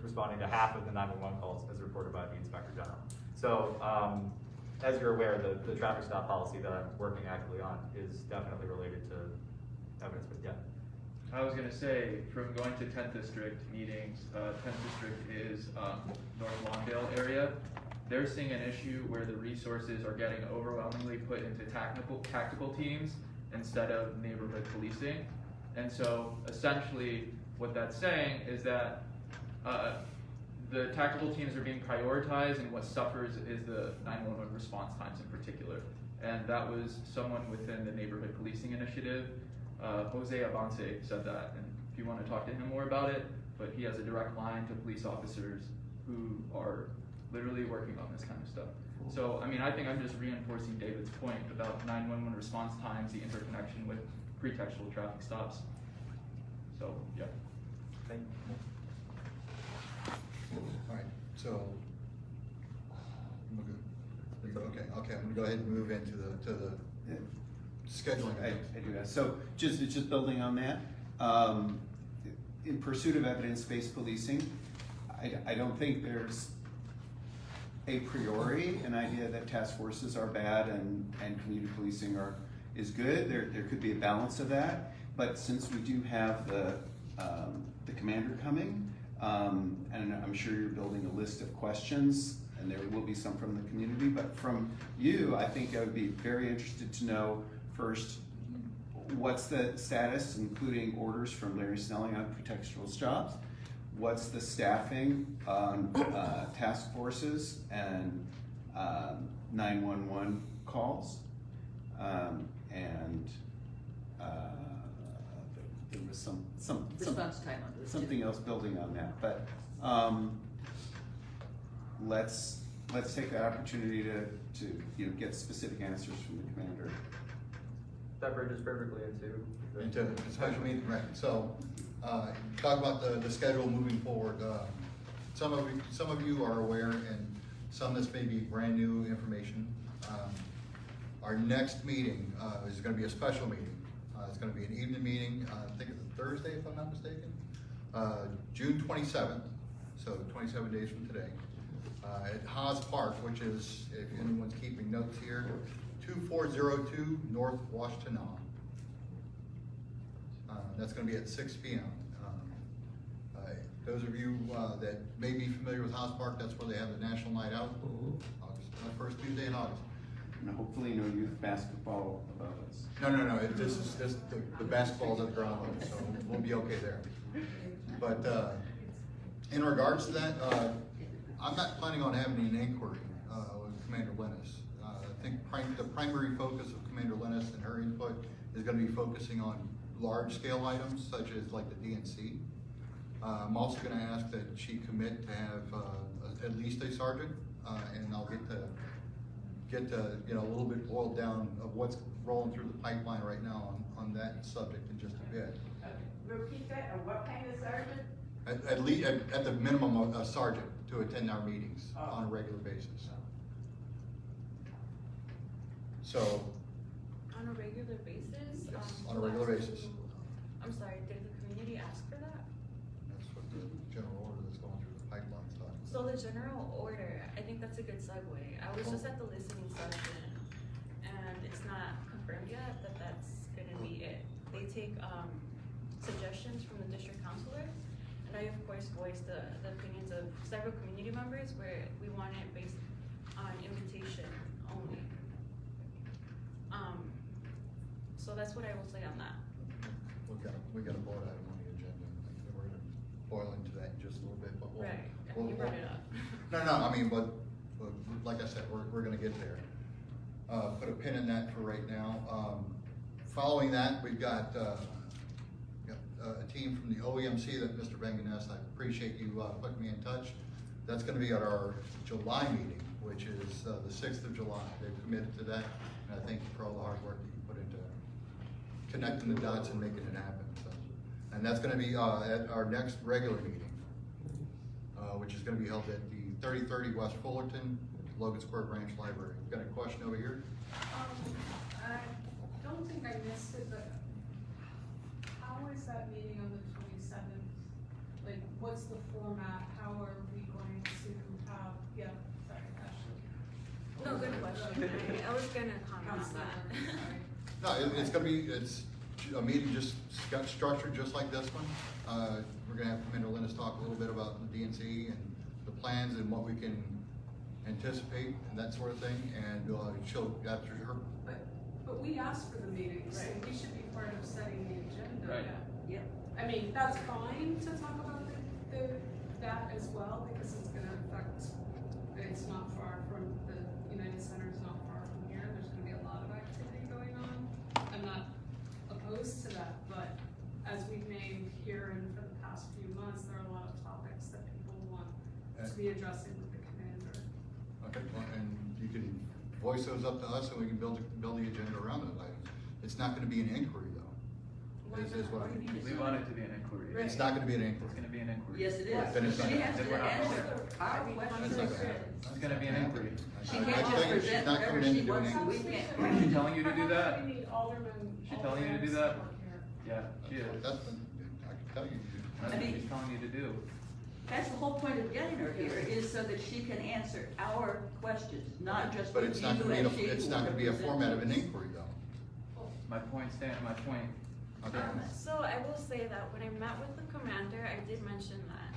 responding to half of the 911 calls as reported by the Inspector General. So as you're aware, the traffic stop policy that I'm working actively on is definitely related to evidence, but yeah. I was gonna say, from going to 10th District meetings, 10th District is North Lawndale area. They're seeing an issue where the resources are getting overwhelmingly put into tactical teams instead of neighborhood policing. And so essentially what that's saying is that the tactical teams are being prioritized, and what suffers is the 911 response times in particular. And that was someone within the neighborhood policing initiative. Jose Avance said that, and if you want to talk to him more about it, but he has a direct line to police officers who are literally working on this kind of stuff. So, I mean, I think I'm just reinforcing David's point about 911 response times, the interconnection with pretextual traffic stops. So, yeah. Thank you. All right, so, we're good. Okay, I'm gonna go ahead and move into the scheduling. I do that. So just building on that, in pursuit of evidence-based policing, I don't think there's a priori an idea that task forces are bad and community policing is good. There could be a balance of that, but since we do have the commander coming, and I'm sure you're building a list of questions, and there will be some from the community, but from you, I think I would be very interested to know first, what's the status, including orders from Larry Snelling on pretextual stops? What's the staffing on task forces and 911 calls? There was Response time on those. something else building on that, but let's take that opportunity to get specific answers from the commander. That bridges perfectly Into the special meeting, right, so, talk about the schedule moving forward. Some of you are aware, and some this may be brand new information. Our next meeting, is gonna be a special meeting. It's gonna be an evening meeting, I think it's a Thursday, if I'm not mistaken. June 27th, so 27 days from today. At Haas Park, which is, if anyone's keeping notes here, 2402 North Washtenaw. That's gonna be at 6 p.m. Those of you that may be familiar with Haas Park, that's where they have the National Night Out, August, first Tuesday in August. And hopefully no youth basketball above us. No, this is the basketball's at the ground level, so we'll be okay there. But in regards to that, I'm not planning on having an inquiry with Commander Lennis. I think the primary focus of Commander Lennis and her input is gonna be focusing on large scale items such as like the DNC. I'm also gonna ask that she commit to have at least a sergeant, and I'll get to a little bit boiled down of what's rolling through the pipeline right now on that subject in just a bit. Repeat that, what kind of sergeant? At least, at the minimum, a sergeant to attend our meetings on a regular basis. So, On a regular basis? Yes, on a regular basis. I'm sorry, did the community ask for that? that's what the general order that's going through the pipeline stuff. So the general order, I think that's a good segue. I was just at the listening session, and it's not confirmed yet that that's gonna be it. They take, suggestions from the district counselor, and I of course voiced the opinions of several community members where we want it based on invitation only. So that's what I will say on that. We got a board item on the agenda, and we're gonna boil into that in just a little bit, but we'll. Right, we'll- you brought it up. No, I mean, but like I said, we're gonna get there. Put a pin in that for right now. Following that, we've got a team from the OEMC that Mr. Benganess, I appreciate you putting me in touch. That's gonna be at our July meeting, which is the 6th of July. They've committed to that, and I thank you for all the hard work that you put into connecting the dots and making it happen. So, and that's gonna be at our next regular meeting, which is gonna be held at the 3030 West Fullerton, Logan Square Branch Library. Got a question over here? I don't think I missed it, but how is that meeting on the 27th? Like, what's the format? How are we going to have, sorry, Ashley. No, good question. I was gonna comment on that. No, it's gonna be, it's a meeting just got structured just like this one. We're gonna have Commander Linus talk a little bit about the DNC and the plans and what we can anticipate and that sort of thing, and she'll, after her. But we asked for the meetings, so Right. we should be part of setting the agenda. Right. Yep. I mean, that's fine to talk about that as well, because it's gonna affect, it's not far from the United Center, is not far from here, there's gonna be a lot of activity going on. I'm not opposed to that, but as we've named here and for the past few months, there are a lot of topics that people want to be addressing with the commander. Okay, well, and you can voice those up to us and we can build the agenda around those items. It's not gonna be an inquiry though. Is what What do you mean? We want it to be an inquiry. it's not gonna be an It's inquiry. gonna be an inquiry. Yes, it is. Then it's not- She has then to we're not answer voting. our That's questions. not gonna happen. It's gonna be an inquiry. She I can't tell just you, she's present not whatever coming in she to do wants, an and we inquiry. can't. Is she telling you to do that? Perhaps we need Alderman. She telling you to do that? Yeah, she is. That's, I can tell you. That's I what mean- she's telling you to do. That's the whole point of getting her here, is so that she can answer our questions, not just But what it's you not gonna be, and she it's not gonna be a represent. format of an inquiry though. My point Okay. So I will say that when I met with the commander, I did mention that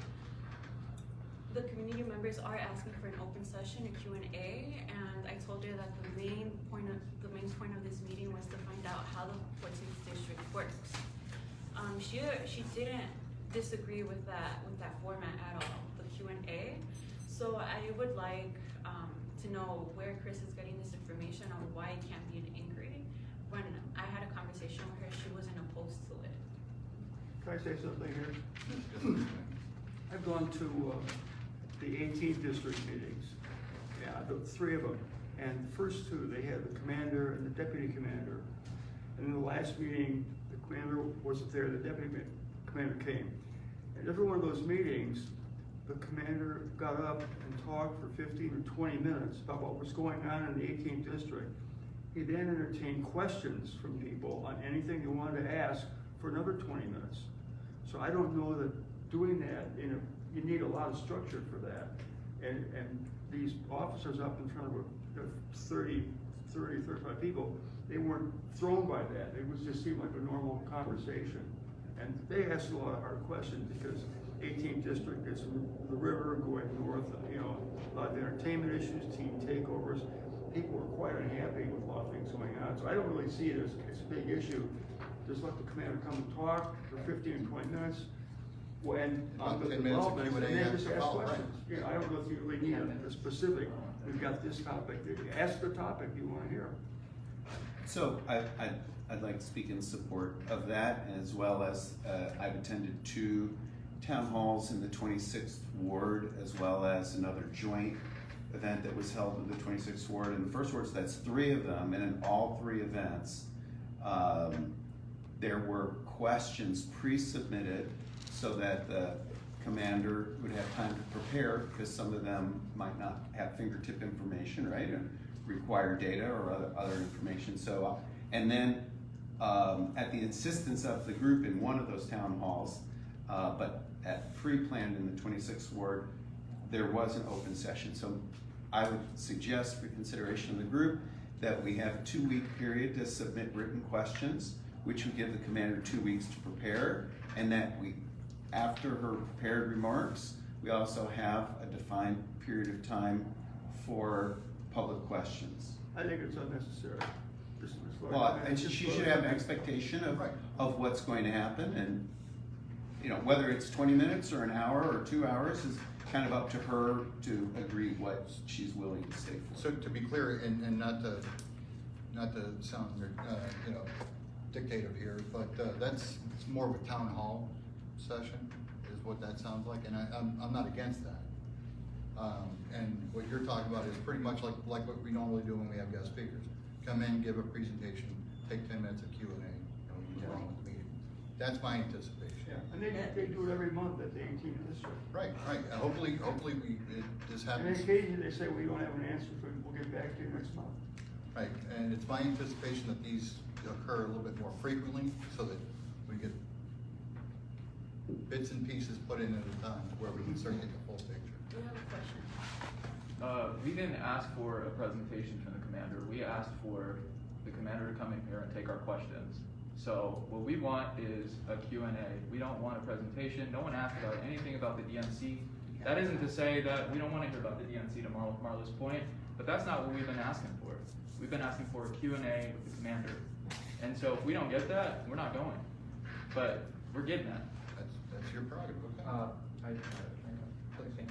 the community members are asking for an open session, a Q&A, and I told her that the main point of this meeting was to find out how the 14th district works. She didn't disagree with that format at all, the Q&A. So I would like to know where Chris is getting this information on why it can't be an inquiry. When I had a conversation with her, she wasn't opposed to it. Can I say something here? I've gone to the 18th district meetings, yeah, the three of them. And the first two, they had the commander and the deputy commander. And in the last meeting, the commander wasn't there, the deputy commander came. And every one of those meetings, the commander got up and talked for 15 or 20 minutes about what was going on in the 18th district. He then entertained questions from people on anything they wanted to ask for another 20 minutes. So I don't know that doing that, you need a lot of structure for that. And these officers up in front of 35 people, they weren't thrown by that. It was just seemed like a normal conversation. And they asked a lot of hard questions because 18th district is the river going north, a lot of entertainment issues, team takeovers. People were quite unhappy with a lot of things going on. So I don't really see it as a big issue. Just let the commander come and talk for 15 or 20 minutes. When on the 10 minutes of development, Q&A and then after just ask follow, right. questions. I don't know if you really need a specific, we've got this topic. Ask the topic you want to hear. So I'd like to speak in support of that, as well as I've attended 2 town halls in the 26th ward, as well as another joint event that was held in the 26th ward. In the first ward, so that's 3 of them, and in all 3 events, there were questions pre-submitted so that the commander would have time to prepare, because some of them might not have fingertip information, right, and require data or other information. So, and then at the insistence of the group in one of those town halls, but at pre-planned in the 26th ward, there was an open session. So I would suggest for consideration of the group that we have a 2-week period to submit written questions, which would give the commander 2 weeks to prepare, and that we, after her prepared remarks, we also have a defined period of time for public questions. I think it's unnecessary. Well, and she should have an expectation of what's going to happen, and whether it's 20 minutes or an hour or 2 hours is kind of up to her to agree what she's willing to stay for. So to be clear, and not to sound, dictative here, but it's more of a town hall session, is what that sounds like, and I'm not against that. And what you're talking about is pretty much like what we normally do when we have guest speakers. Come in, give a presentation, take 10 minutes of Q&A, and we move on with the meeting. That's my anticipation. Yeah, and they do it every month at the 18th district. Right. Hopefully this And happens. occasionally they say, we don't have an answer for it, we'll get back to you next month. Right, and it's my anticipation that these occur a little bit more frequently, so that we get bits and pieces put in at a time, where we can start to get the full picture. Do you have a question? We didn't ask for a presentation from the commander. We asked for the commander to come in here and take our questions. So what we want is a Q&A. We don't want a presentation. No one asked about anything about the DNC. That isn't to say that we don't want to hear about the DNC to Marla's point, but that's not what we've been asking for. We've been asking for a Q&A with the commander. And so if we don't get that, we're not going. But we're getting that. That's your prerogative, okay? Let me think.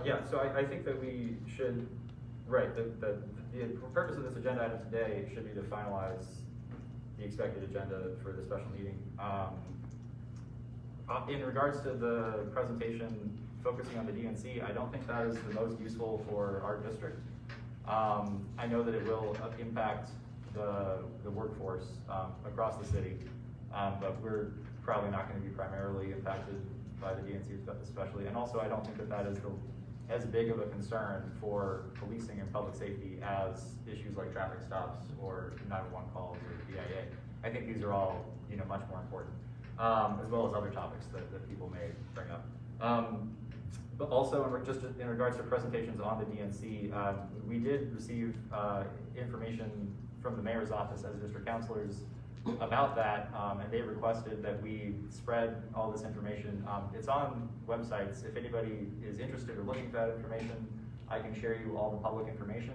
Yeah, so I think that we should, right, the purpose of this agenda item today should be to finalize the expected agenda for the special meeting. In regards to the presentation focusing on the DNC, I don't think that is the most useful for our district. I know that it will impact the workforce across the city, but we're probably not going to be primarily impacted by the DNC especially. And also, I don't think that that is as big of a concern for policing and public safety as issues like traffic stops or 911 calls or BIA. I think these are all, much more important, as well as other topics that people may bring up. But also, just in regards to presentations on the DNC, we did receive information from the mayor's office as district councilors about that, and they requested that we spread all this information. It's on websites. If anybody is interested or looking for that information, I can share you all the public information.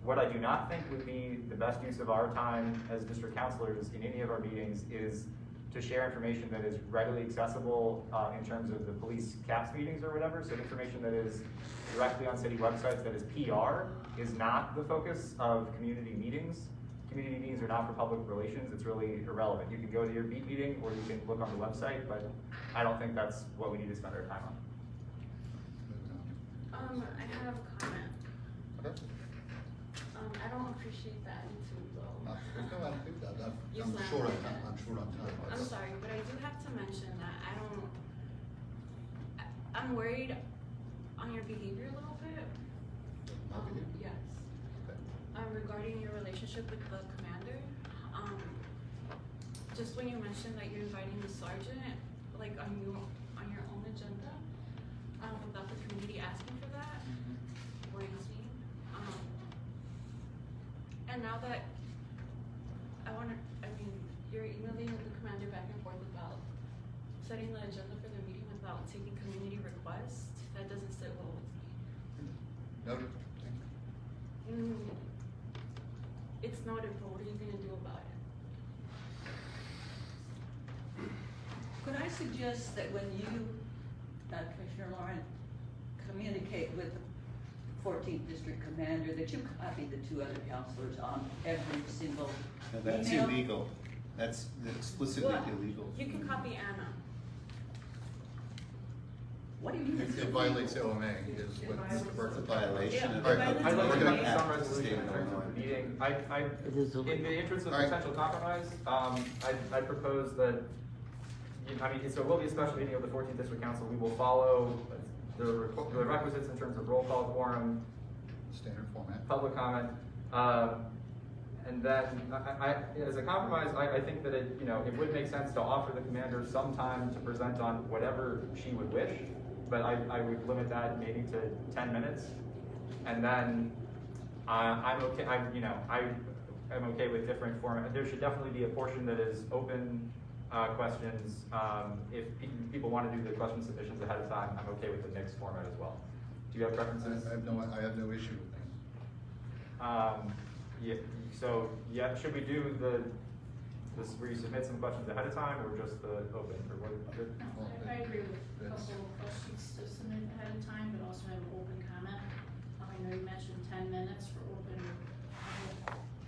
What I do not think would be the best use of our time as district councilors in any of our meetings is to share information that is readily accessible in terms of the police CAPS meetings or whatever. So information that is directly on city websites that is PR is not the focus of community meetings. Community meetings are not for public relations. It's really irrelevant. You can go to your beat meeting or you can look on the website, but I don't think that's what we need to spend our time on. I have a comment. Okay. I don't appreciate that attitude though. There's no attitude. You I'm sound short on like time. it. I'm short on time. I'm sorry, but I do have to mention that I'm worried on your behavior a little bit. My behavior? Yes. Okay. Regarding your relationship with the commander, just when you mentioned that you're inviting the sergeant, like on your own agenda, without the community asking for that, worries me. And now that you're emailing the commander back and forth about setting the agenda for the meeting without taking community requests, that doesn't sit well with me. Noted. Thank you. It's noted, but what are you gonna do about it? Could I suggest that when you, Commissioner Lauren, communicate with the 14th District Commander, that you copy the two other counselors on every single No, that's email? illegal. That's explicitly Well, illegal. You can copy Anna. What do you mean? It violates OMA is what It's a violation of. All right, I'd like to We're gonna- make some Act of the state resolution in of terms of Illinois. the meeting. It is In illegal. the interest of All right. potential compromise, I propose that, so it will be a special meeting of the 14th District Council. We will follow the requisites in terms of roll call quorum, Standard format. public comment, and then as a compromise, I think that it would make sense to offer the commander some time to present on whatever she would wish, but I would limit that maybe to 10 minutes, and then I'm okay. I'm okay with different format. There should definitely be a portion that is open questions. If people want to do the question submissions ahead of time, I'm okay with the mixed format as well. Do you have preferences? I have no issue with that. Yeah, so, should we do this where you submit some questions ahead of time, or just the open, or what? I agree with a That's- couple of questions to submit ahead of time, but also have open comment. I know you mentioned 10 minutes for open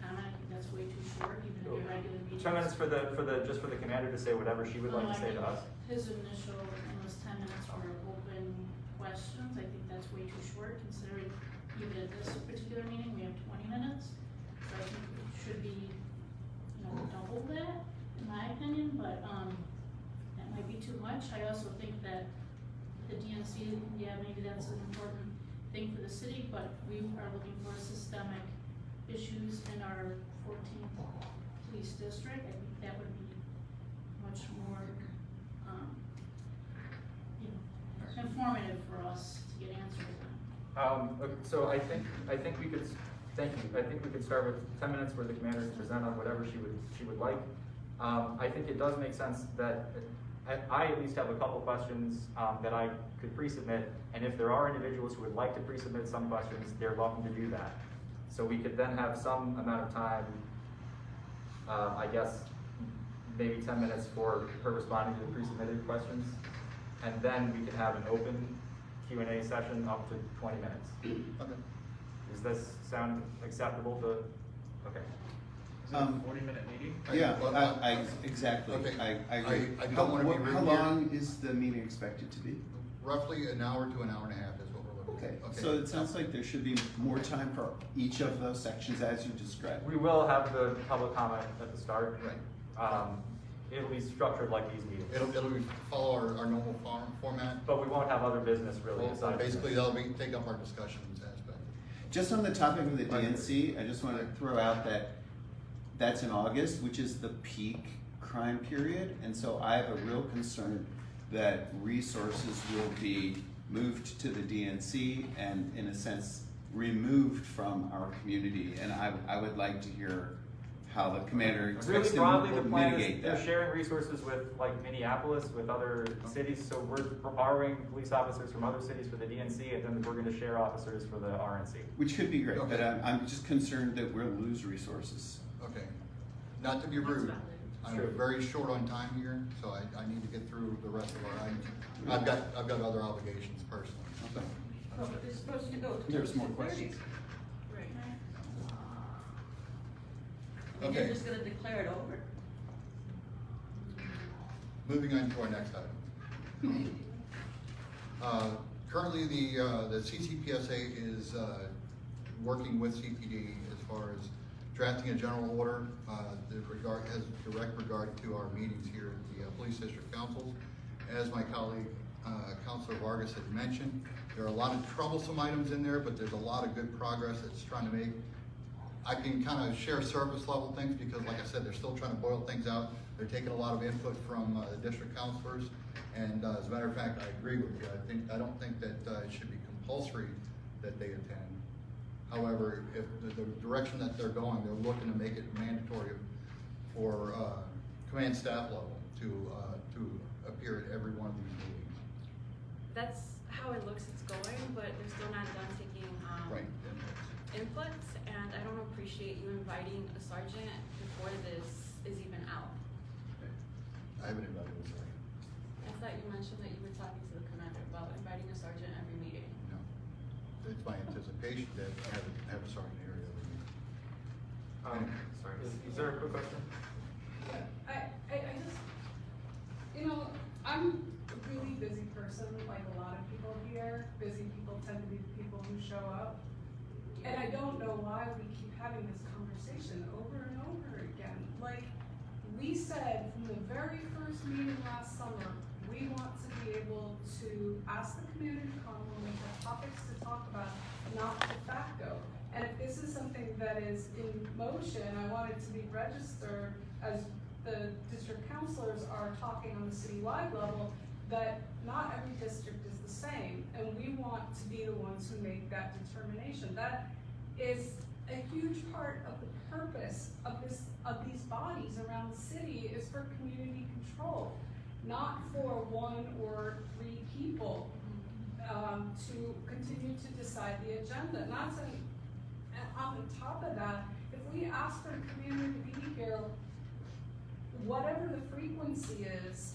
comment. I think that's way too short, even in your regular meetings. 10 minutes for the commander to say whatever she would like to say to us. His initial was 10 minutes for open questions. I think that's way too short, considering even at this particular meeting, we have 20 minutes. So I think it should be, double that, in my opinion, but, that might be too much. I also think that the DNC, maybe that's an important thing for the city, but we are looking for systemic issues in our 14th police district. I think that would be much more, informative for us to get answers on. So I think we could Thank you. I think we could start with 10 minutes where the commander can present on whatever she would like. I think it does make sense that I at least have a couple questions that I could pre-submit, and if there are individuals who would like to pre-submit some questions, they're welcome to do that. So we could then have some amount of time, I guess, maybe 10 minutes for her responding to the pre-submitted questions, and then we could have an open Q&A session up to 20 minutes. Okay. Does this sound acceptable to, okay. Is it a 40-minute meeting? Yeah, exactly. Okay. I agree. I don't wanna be rude How here. long is the meeting expected to be? Roughly an hour to an hour and a half is what we're looking at. Okay, so it sounds like there should be more time for each of those sections as you described. We will have the public comment at the start. Right. It'll be structured like these meetings. It'll follow our normal format. But we won't have other business really Well, aside. from basically, this. that'll take up our discussions aspect. Just on the topic of the DNC, I just want to throw out that that's in August, which is the peak crime period. And so I have a real concern that resources will be moved to the DNC and in a sense removed from our community. And I would like to hear how the commander expects Really to broadly, the plan mitigate is they're that. sharing resources with like Minneapolis, with other cities. So we're borrowing police officers from other cities for the DNC, and then we're gonna share officers for the RNC. Which could be great, but Okay. I'm just concerned that we'll lose resources. Okay. Not to be rude, valid. I'm Sure. very short on time here, so I need to get through the rest of our items. I've got other obligations personally. Okay. Well, it's supposed to go to There's more 2:30. questions. Right. And you're Okay. just gonna declare it over? Moving on to our next item. Currently, the CCPSA is working with CPD as far as drafting a general order that has direct regard to our meetings here at the Police District Councils. As my colleague, Councilor Vargas had mentioned, there are a lot of troublesome items in there, but there's a lot of good progress it's trying to make. I can kind of share surface level things because like I said, they're still trying to boil things out. They're taking a lot of input from the district counselors. And as a matter of fact, I agree with you. I don't think that it should be compulsory that they attend. However, if the direction that they're going, they're looking to make it mandatory for command staff level to appear at every one of these meetings. That's how it looks it's going, but they're still not done taking Right. inputs, and I don't appreciate you inviting a sergeant before this is even out. I haven't invited this already. I thought you mentioned that you were talking to the commander about inviting a sergeant every meeting. No. It's my anticipation that I have a sergeant here every meeting. Sorry, is there a quick question? I just, you know, I'm a really busy person, like a lot of people here. Busy people tend to be the people who show up. And I don't know why we keep having this conversation over and over again. Like, we said from the very first meeting last summer, we want to be able to ask the community to come when we have topics to talk about, not de facto. And if this is something that is in motion, I want it to be registered as the district counselors are talking on the citywide level, that not every district is the same, and we want to be the ones who make that determination. That is a huge part of the purpose of these bodies around the city, is for community control, not for one or three people to continue to decide the agenda. Not to, and on top of that, if we ask for the community to be here, whatever the frequency is,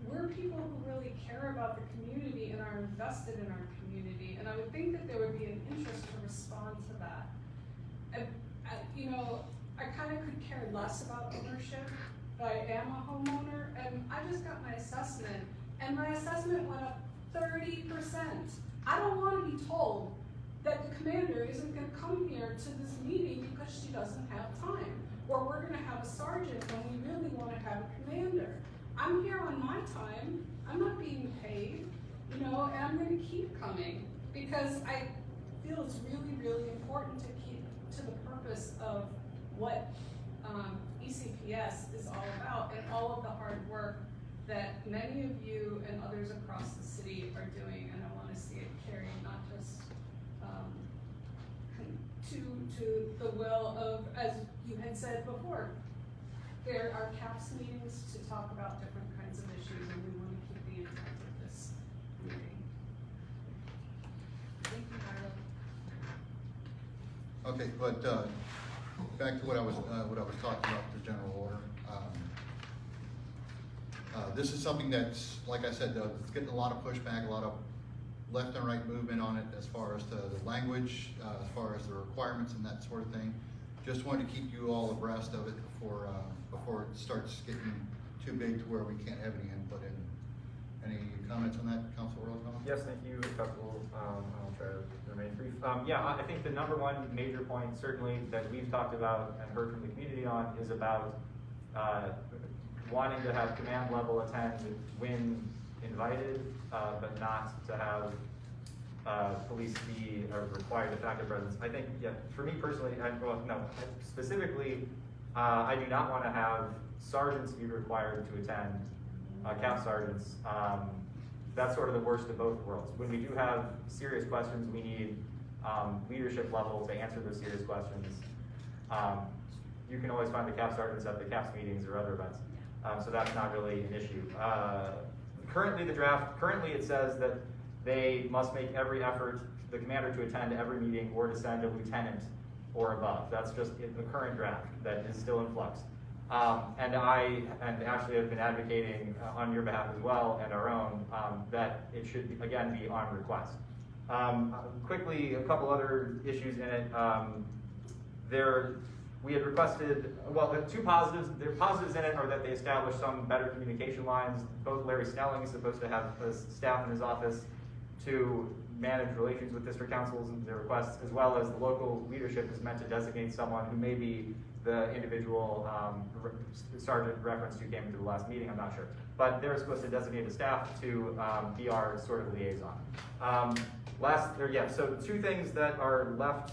we're people who really care about the community and are invested in our community, and I would think that there would be an interest to respond to that. You know, I kind of could care less about ownership, but I am a homeowner, and I just got my assessment, and my assessment went up 30%. I don't want to be told that the commander isn't going to come here to this meeting because she doesn't have time, or we're going to have a sergeant when we really want to have a commander. I'm here on my time. I'm not being paid, you know, and I'm going to keep coming because I feel it's really, really important to keep to the purpose of what ECPS is all about and all of the hard work that many of you and others across the city are doing, and I want to see it carried not just to to the will of, as you had said before, there are CAPS meetings to talk about different kinds of issues, and we want to keep the intent of this meeting. Thank you, Marla. Okay, but, back to what I was talking about, the general order. This is something that's, like I said, it's getting a lot of pushback, a lot of left and right movement on it as far as to the language, as far as the requirements and that sort of thing. Just wanted to keep you all abreast of it before it starts getting too big to where we can't have any input in. Any comments on that, Councilor Rosenbaum? Yes, thank you, a couple, I'll try to remain brief. Yeah, I think the number one major point certainly that we've talked about and heard from the community on is about wanting to have command level attend when invited, but not to have police be a required de facto presence. I think, yeah, for me personally, specifically, I do not want to have sergeants be required to attend, CAP sergeants. That's sort of the worst of both worlds. When we do have serious questions, we need leadership level to answer those serious questions. You can always find the CAP sergeants at the CAPS meetings or other events. So that's not really an issue. Currently it says that they must make every effort, the commander, to attend every meeting or to send a lieutenant or above. That's just the current draft that is still in flux. And I and Ashley have been advocating on your behalf as well and our own that it should again be on request. Quickly, a couple other issues in it. We had requested, well, the two positives, the positives in it are that they established some better communication lines. Both Larry Snelling is supposed to have a staff in his office to manage relations with district councils and their requests, as well as the local leadership is meant to designate someone who may be the individual sergeant referenced who came to the last meeting, I'm not sure. But they're supposed to designate a staff to be our sort of liaison. So two things that are left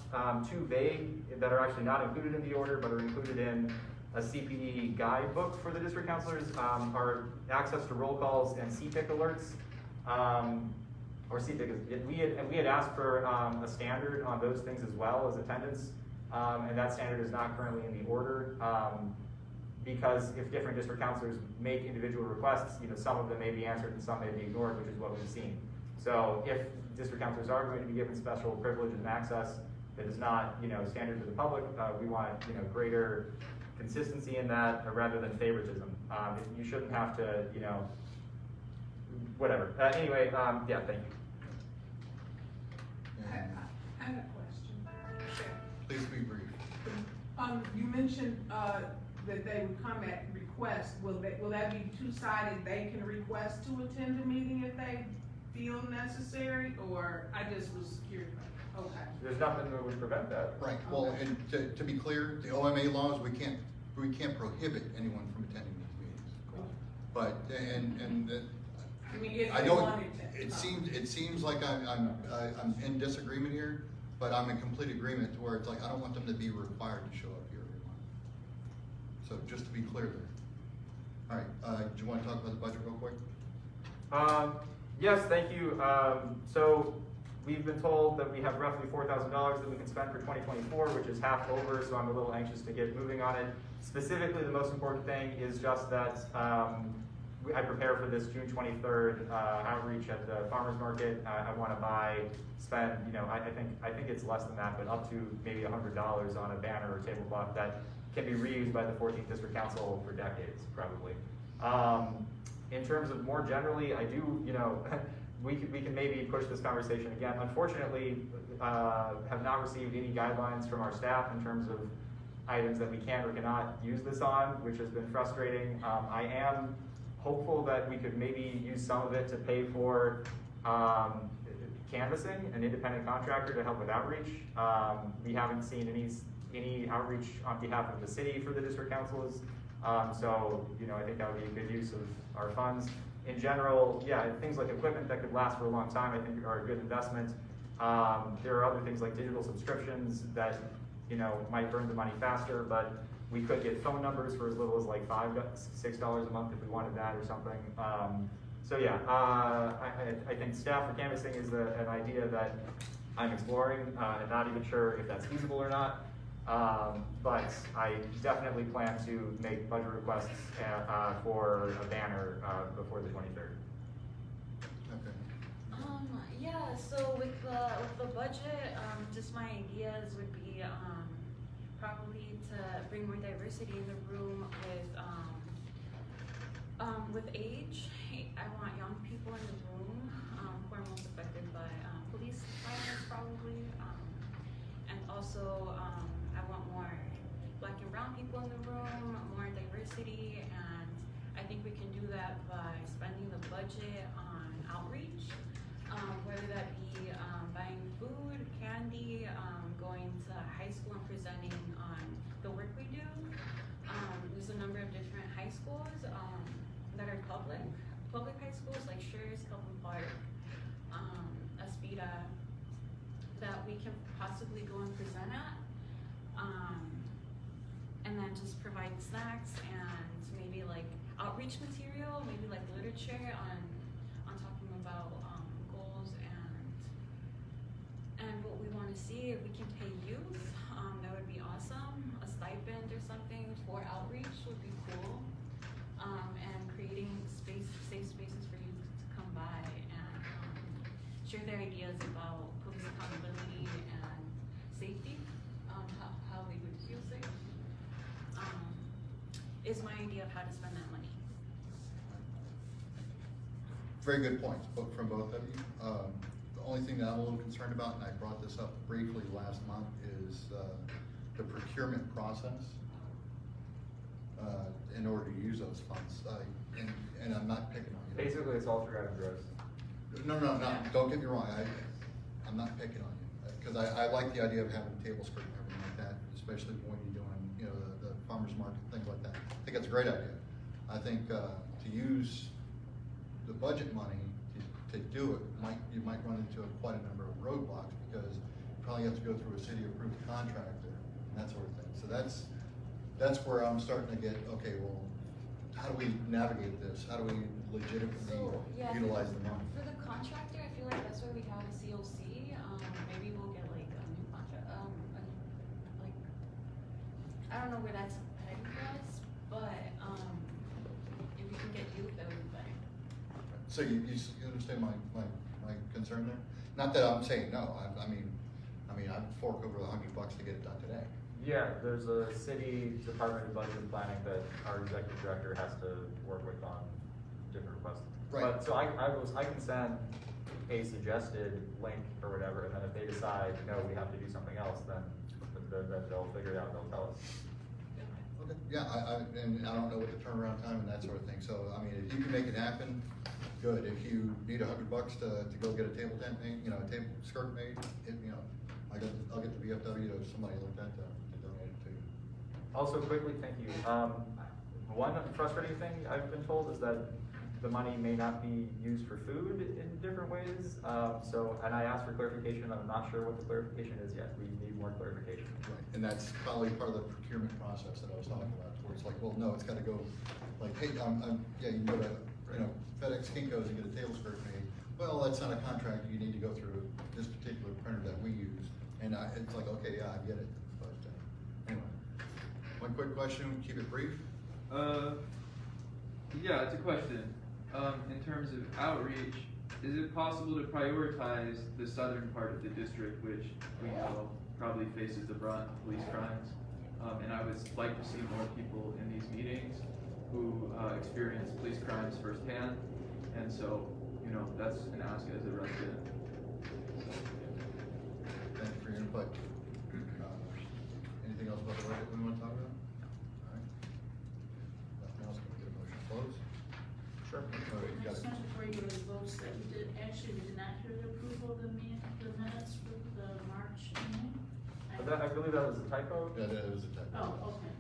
too vague that are actually not included in the order but are included in a CPD guidebook for the district councilors are access to roll calls and CPIC alerts. Or CPIC, we had asked for a standard on those things as well as attendance, and that standard is not currently in the order because if different district councilors make individual requests, some of them may be answered and some may be ignored, which is what we've seen. So if district councilors are going to be given special privilege and access that is not, standard to the public, we want, greater consistency in that rather than favoritism. You shouldn't have to, whatever. Anyway, yeah, thank you. I have a question. Please be brief. You mentioned, that they would come at request. Will that be two-sided? They can request to attend a meeting if they feel necessary, or I just was curious. Okay. There's nothing that would prevent that. Right, well, and to be clear, the OMA laws, we can't prohibit anyone from attending these meetings. But, I mean, if I they don't, wanted to. it seems like I'm in disagreement here, but I'm in complete agreement to where it's like, I don't want them to be required to show up here every month. So just to be clear there. All right, do you want to talk about the budget real quick? Yes, thank you. So we've been told that we have roughly $4,000 that we can spend for 2024, which is half over, so I'm a little anxious to get moving on it. Specifically, the most important thing is just that I prepare for this June 23rd outreach at the farmer's market. I want to spend, I think it's less than that, but up to maybe $100 on a banner or tablecloth that can be reused by the 14th District Council for decades, probably. In terms of more generally, I do, we can maybe push this conversation again. Unfortunately, have not received any guidelines from our staff in terms of items that we can or cannot use this on, which has been frustrating. I am hopeful that we could maybe use some of it to pay for canvassing, an independent contractor to help with outreach. We haven't seen any outreach on behalf of the city for the district councils. So, I think that would be a good use of our funds. In general, yeah, things like equipment that could last for a long time, I think are a good investment. There are other things like digital subscriptions that, might burn the money faster, but we could get phone numbers for as little as like $5, $6 a month if we wanted that or something. So yeah, I think staff for canvassing is an idea that I'm exploring, and not even sure if that's feasible or not. But I definitely plan to make budget requests for a banner before the 23rd. Okay. Yeah, so with the budget, just my ideas would be, probably to bring more diversity in the room with age. I want young people in the room, who are most affected by, police violence probably. And also, I want more Black and brown people in the room, more diversity, and I think we can do that by spending the budget on outreach, whether that be buying food, candy, going to high school and presenting on the work we do. There's a number of different high schools that are public high schools like Schurz, Kelvin Park, Aspida, that we can possibly go and present at. And then just provide snacks and maybe like outreach material, maybe like literature on talking about goals and what we want to see. If we can pay youth, that would be awesome. A stipend or something for outreach would be cool. And creating safe spaces for youth to come by and share their ideas about police accountability and safety, how they would feel safe. Is my idea of how to spend that money. Very good points, from both of you. The only thing that I'm a little concerned about, and I brought this up briefly last month, is the procurement process in order to use those funds. And I'm not picking on you. Basically, it's all through Adam Gross. No, don't get me wrong. I'm not picking on you, because I like the idea of having a table skirt and everything like that, especially when you're doing, you know, the farmer's market, things like that. I think it's a great idea. I think to use the budget money to do it, you might run into quite a number of roadblocks, because you probably have to go through a city-approved contractor and that sort of thing. So that's where I'm starting to get, okay, well, how do we navigate this? How do we legitimately utilize the money? For the contractor, I feel like that's where we have a COC. Maybe we'll get like a new contract. Like I don't know where that's heading for us, but if we can get youth, that would be better. So you understand my concern there? Not that I'm saying no. I mean, I'd fork over $100 to get it done today. Yeah, there's a city Department of Budget and Planning that our executive director has to work with on different requests. Right. But so I can send a suggested link or whatever, and then if they decide, no, we have to do something else, then they'll figure it out, they'll tell us. Okay. Yeah, and I don't know what the turnaround time and that sort of thing. So I mean, if you can make it happen, good. If you need $100 to go get a table tent made, a table skirt made, I'll get the VFW or somebody like that to donate it to you. Also, quickly, thank you. One frustrating thing I've been told is that the money may not be used for food in different ways. And I asked for clarification. I'm not sure what the clarification is yet. We need more clarification. Right, and that's probably part of the procurement process that I was talking about, where it's like, well, no, it's gotta go, like, hey, yeah, you can go to, FedEx Kinko's and get a table skirt made. Well, that's not a contract, you need to go through this particular printer that we use. And it's like, okay, yeah, I get it, but anyway. One quick question, keep it brief. Yeah, it's a question. In terms of outreach, is it possible to prioritize the southern part of the district, which we know probably faces the brunt of police crimes? And I would like to see more people in these meetings who experience police crimes firsthand. And so, that's an ask as a resident. Thank you for your input. Anything else about the budget we want to talk about? All right. Nothing else, can we get a motion to close? Sure. All right, you got Just it. wanted to regulate votes that we did not hear the approval of the minutes for the March meeting. But I believe that was a typo. Yeah, that is a typo. Oh, okay.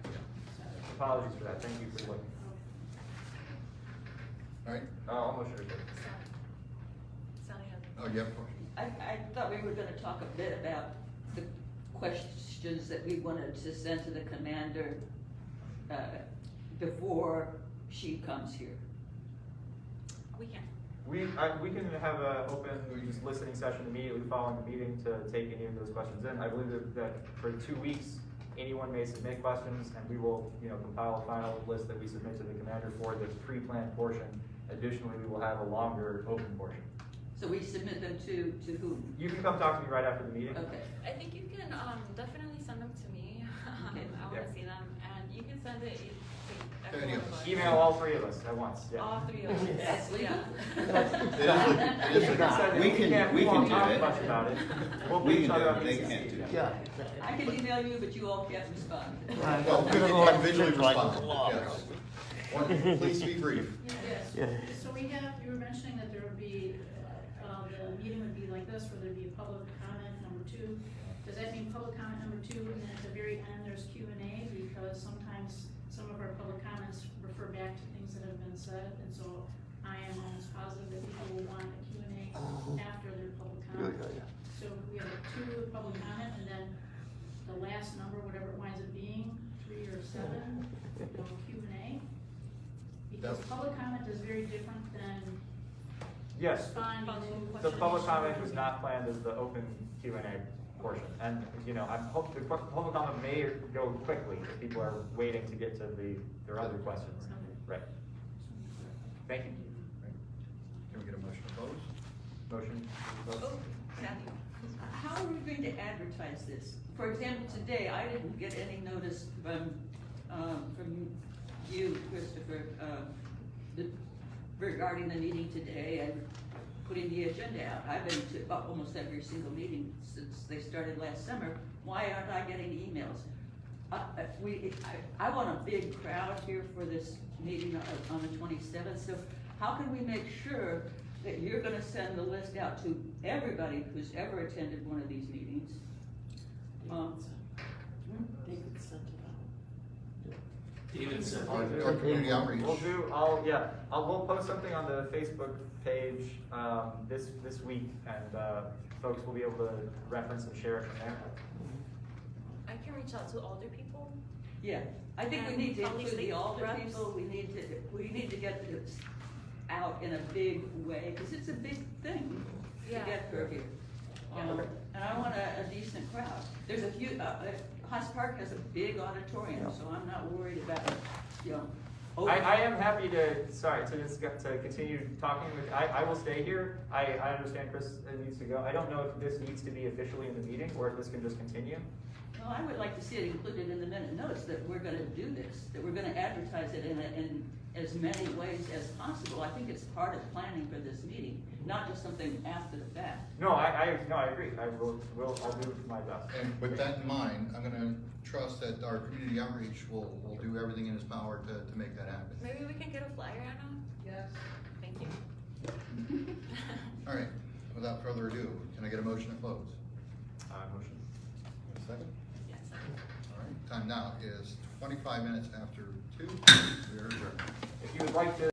Sorry. Apologies for that. Thank you for looking. All right, I'll motion to close. Sally has oh, you have a question? I thought we were gonna talk a bit about the questions that we wanted to send to the commander, before she comes here. We can. We can have a open, just listening session immediately following the meeting to take any of those questions in. I believe that for 2 weeks, anyone may submit questions, and we will, compile a final list that we submit to the commander for the pre-planned portion. Additionally, we will have a longer open portion. So we submit them to whom? You can come talk to me right after the meeting. Okay. I think you can definitely send them to me. Okay. I want to see them, and you can send it to Any of everyone. us. Email all 3 of us at once, yeah. All 3 of us. That's legal. Yeah. It is legal. We can won't do talk it. much about it. We'll We each can other do on it, they PCC, can't do it. Yeah. I can email you, but you all can't respond. Well, individually respond, yes. Please be brief. Yes, Yeah. so you were mentioning that there would be, the meeting would be like this, where there'd be a public comment number 2. Does that mean public comment number 2, and then at the very end, there's Q&A? Because sometimes some of our public comments refer back to things that have been said, and so I am almost positive that people will want a Q&A after their public comment. So we have a 2 public comment, and then the last number, whatever it winds up being, 3 or 7, Q&A. Because public comment is very different than Yes, responding to the questions. public comment was not planned as the open Q&A portion. And, I'm hoping the public comment may go quickly if people are waiting to get to their other questions. Right. Thank you. Can we get a motion to close? Motion. Oh, Kathy, how are we going to advertise this? For example, today, I didn't get any notice from you, Christopher, regarding the meeting today and putting the agenda out. I've been to almost every single meeting since they started last summer. Why aren't I getting emails? I want a big crowd here for this meeting on the 27th, so how can we make sure that you're gonna send the list out to everybody who's ever attended one of these meetings? David said. Our community outreach. We'll post something on the Facebook page, this week, and, folks will be able to reference and share it from there. I can reach out to older people. Yeah, I think we need to Probably include the state older reps. people, we need to get this out in a big way, because it's a big thing to Yeah. get her here. Yeah. And I want a decent crowd. There's a few, Haas Park has a big auditorium, so I'm not worried about, I am happy to continue talking with, I will stay here. I understand Chris needs to go. I don't know if this needs to be officially in the meeting, or if this can just continue. Well, I would like to see it included in the minute notice that we're gonna do this, that we're gonna advertise it in as many ways as possible. I think it's part of planning for this meeting, not just something after the fact. No, I agree. I'll do my best. And with that in mind, I'm gonna trust that our community outreach will do everything in its power to make that happen. Maybe we can get a flyer, Anna? Yes. Thank you. All right, without further ado, can I get a motion to close? Motion. A second? Yes. All right, time now is 25 minutes after 2. We are adjourned. If you would like to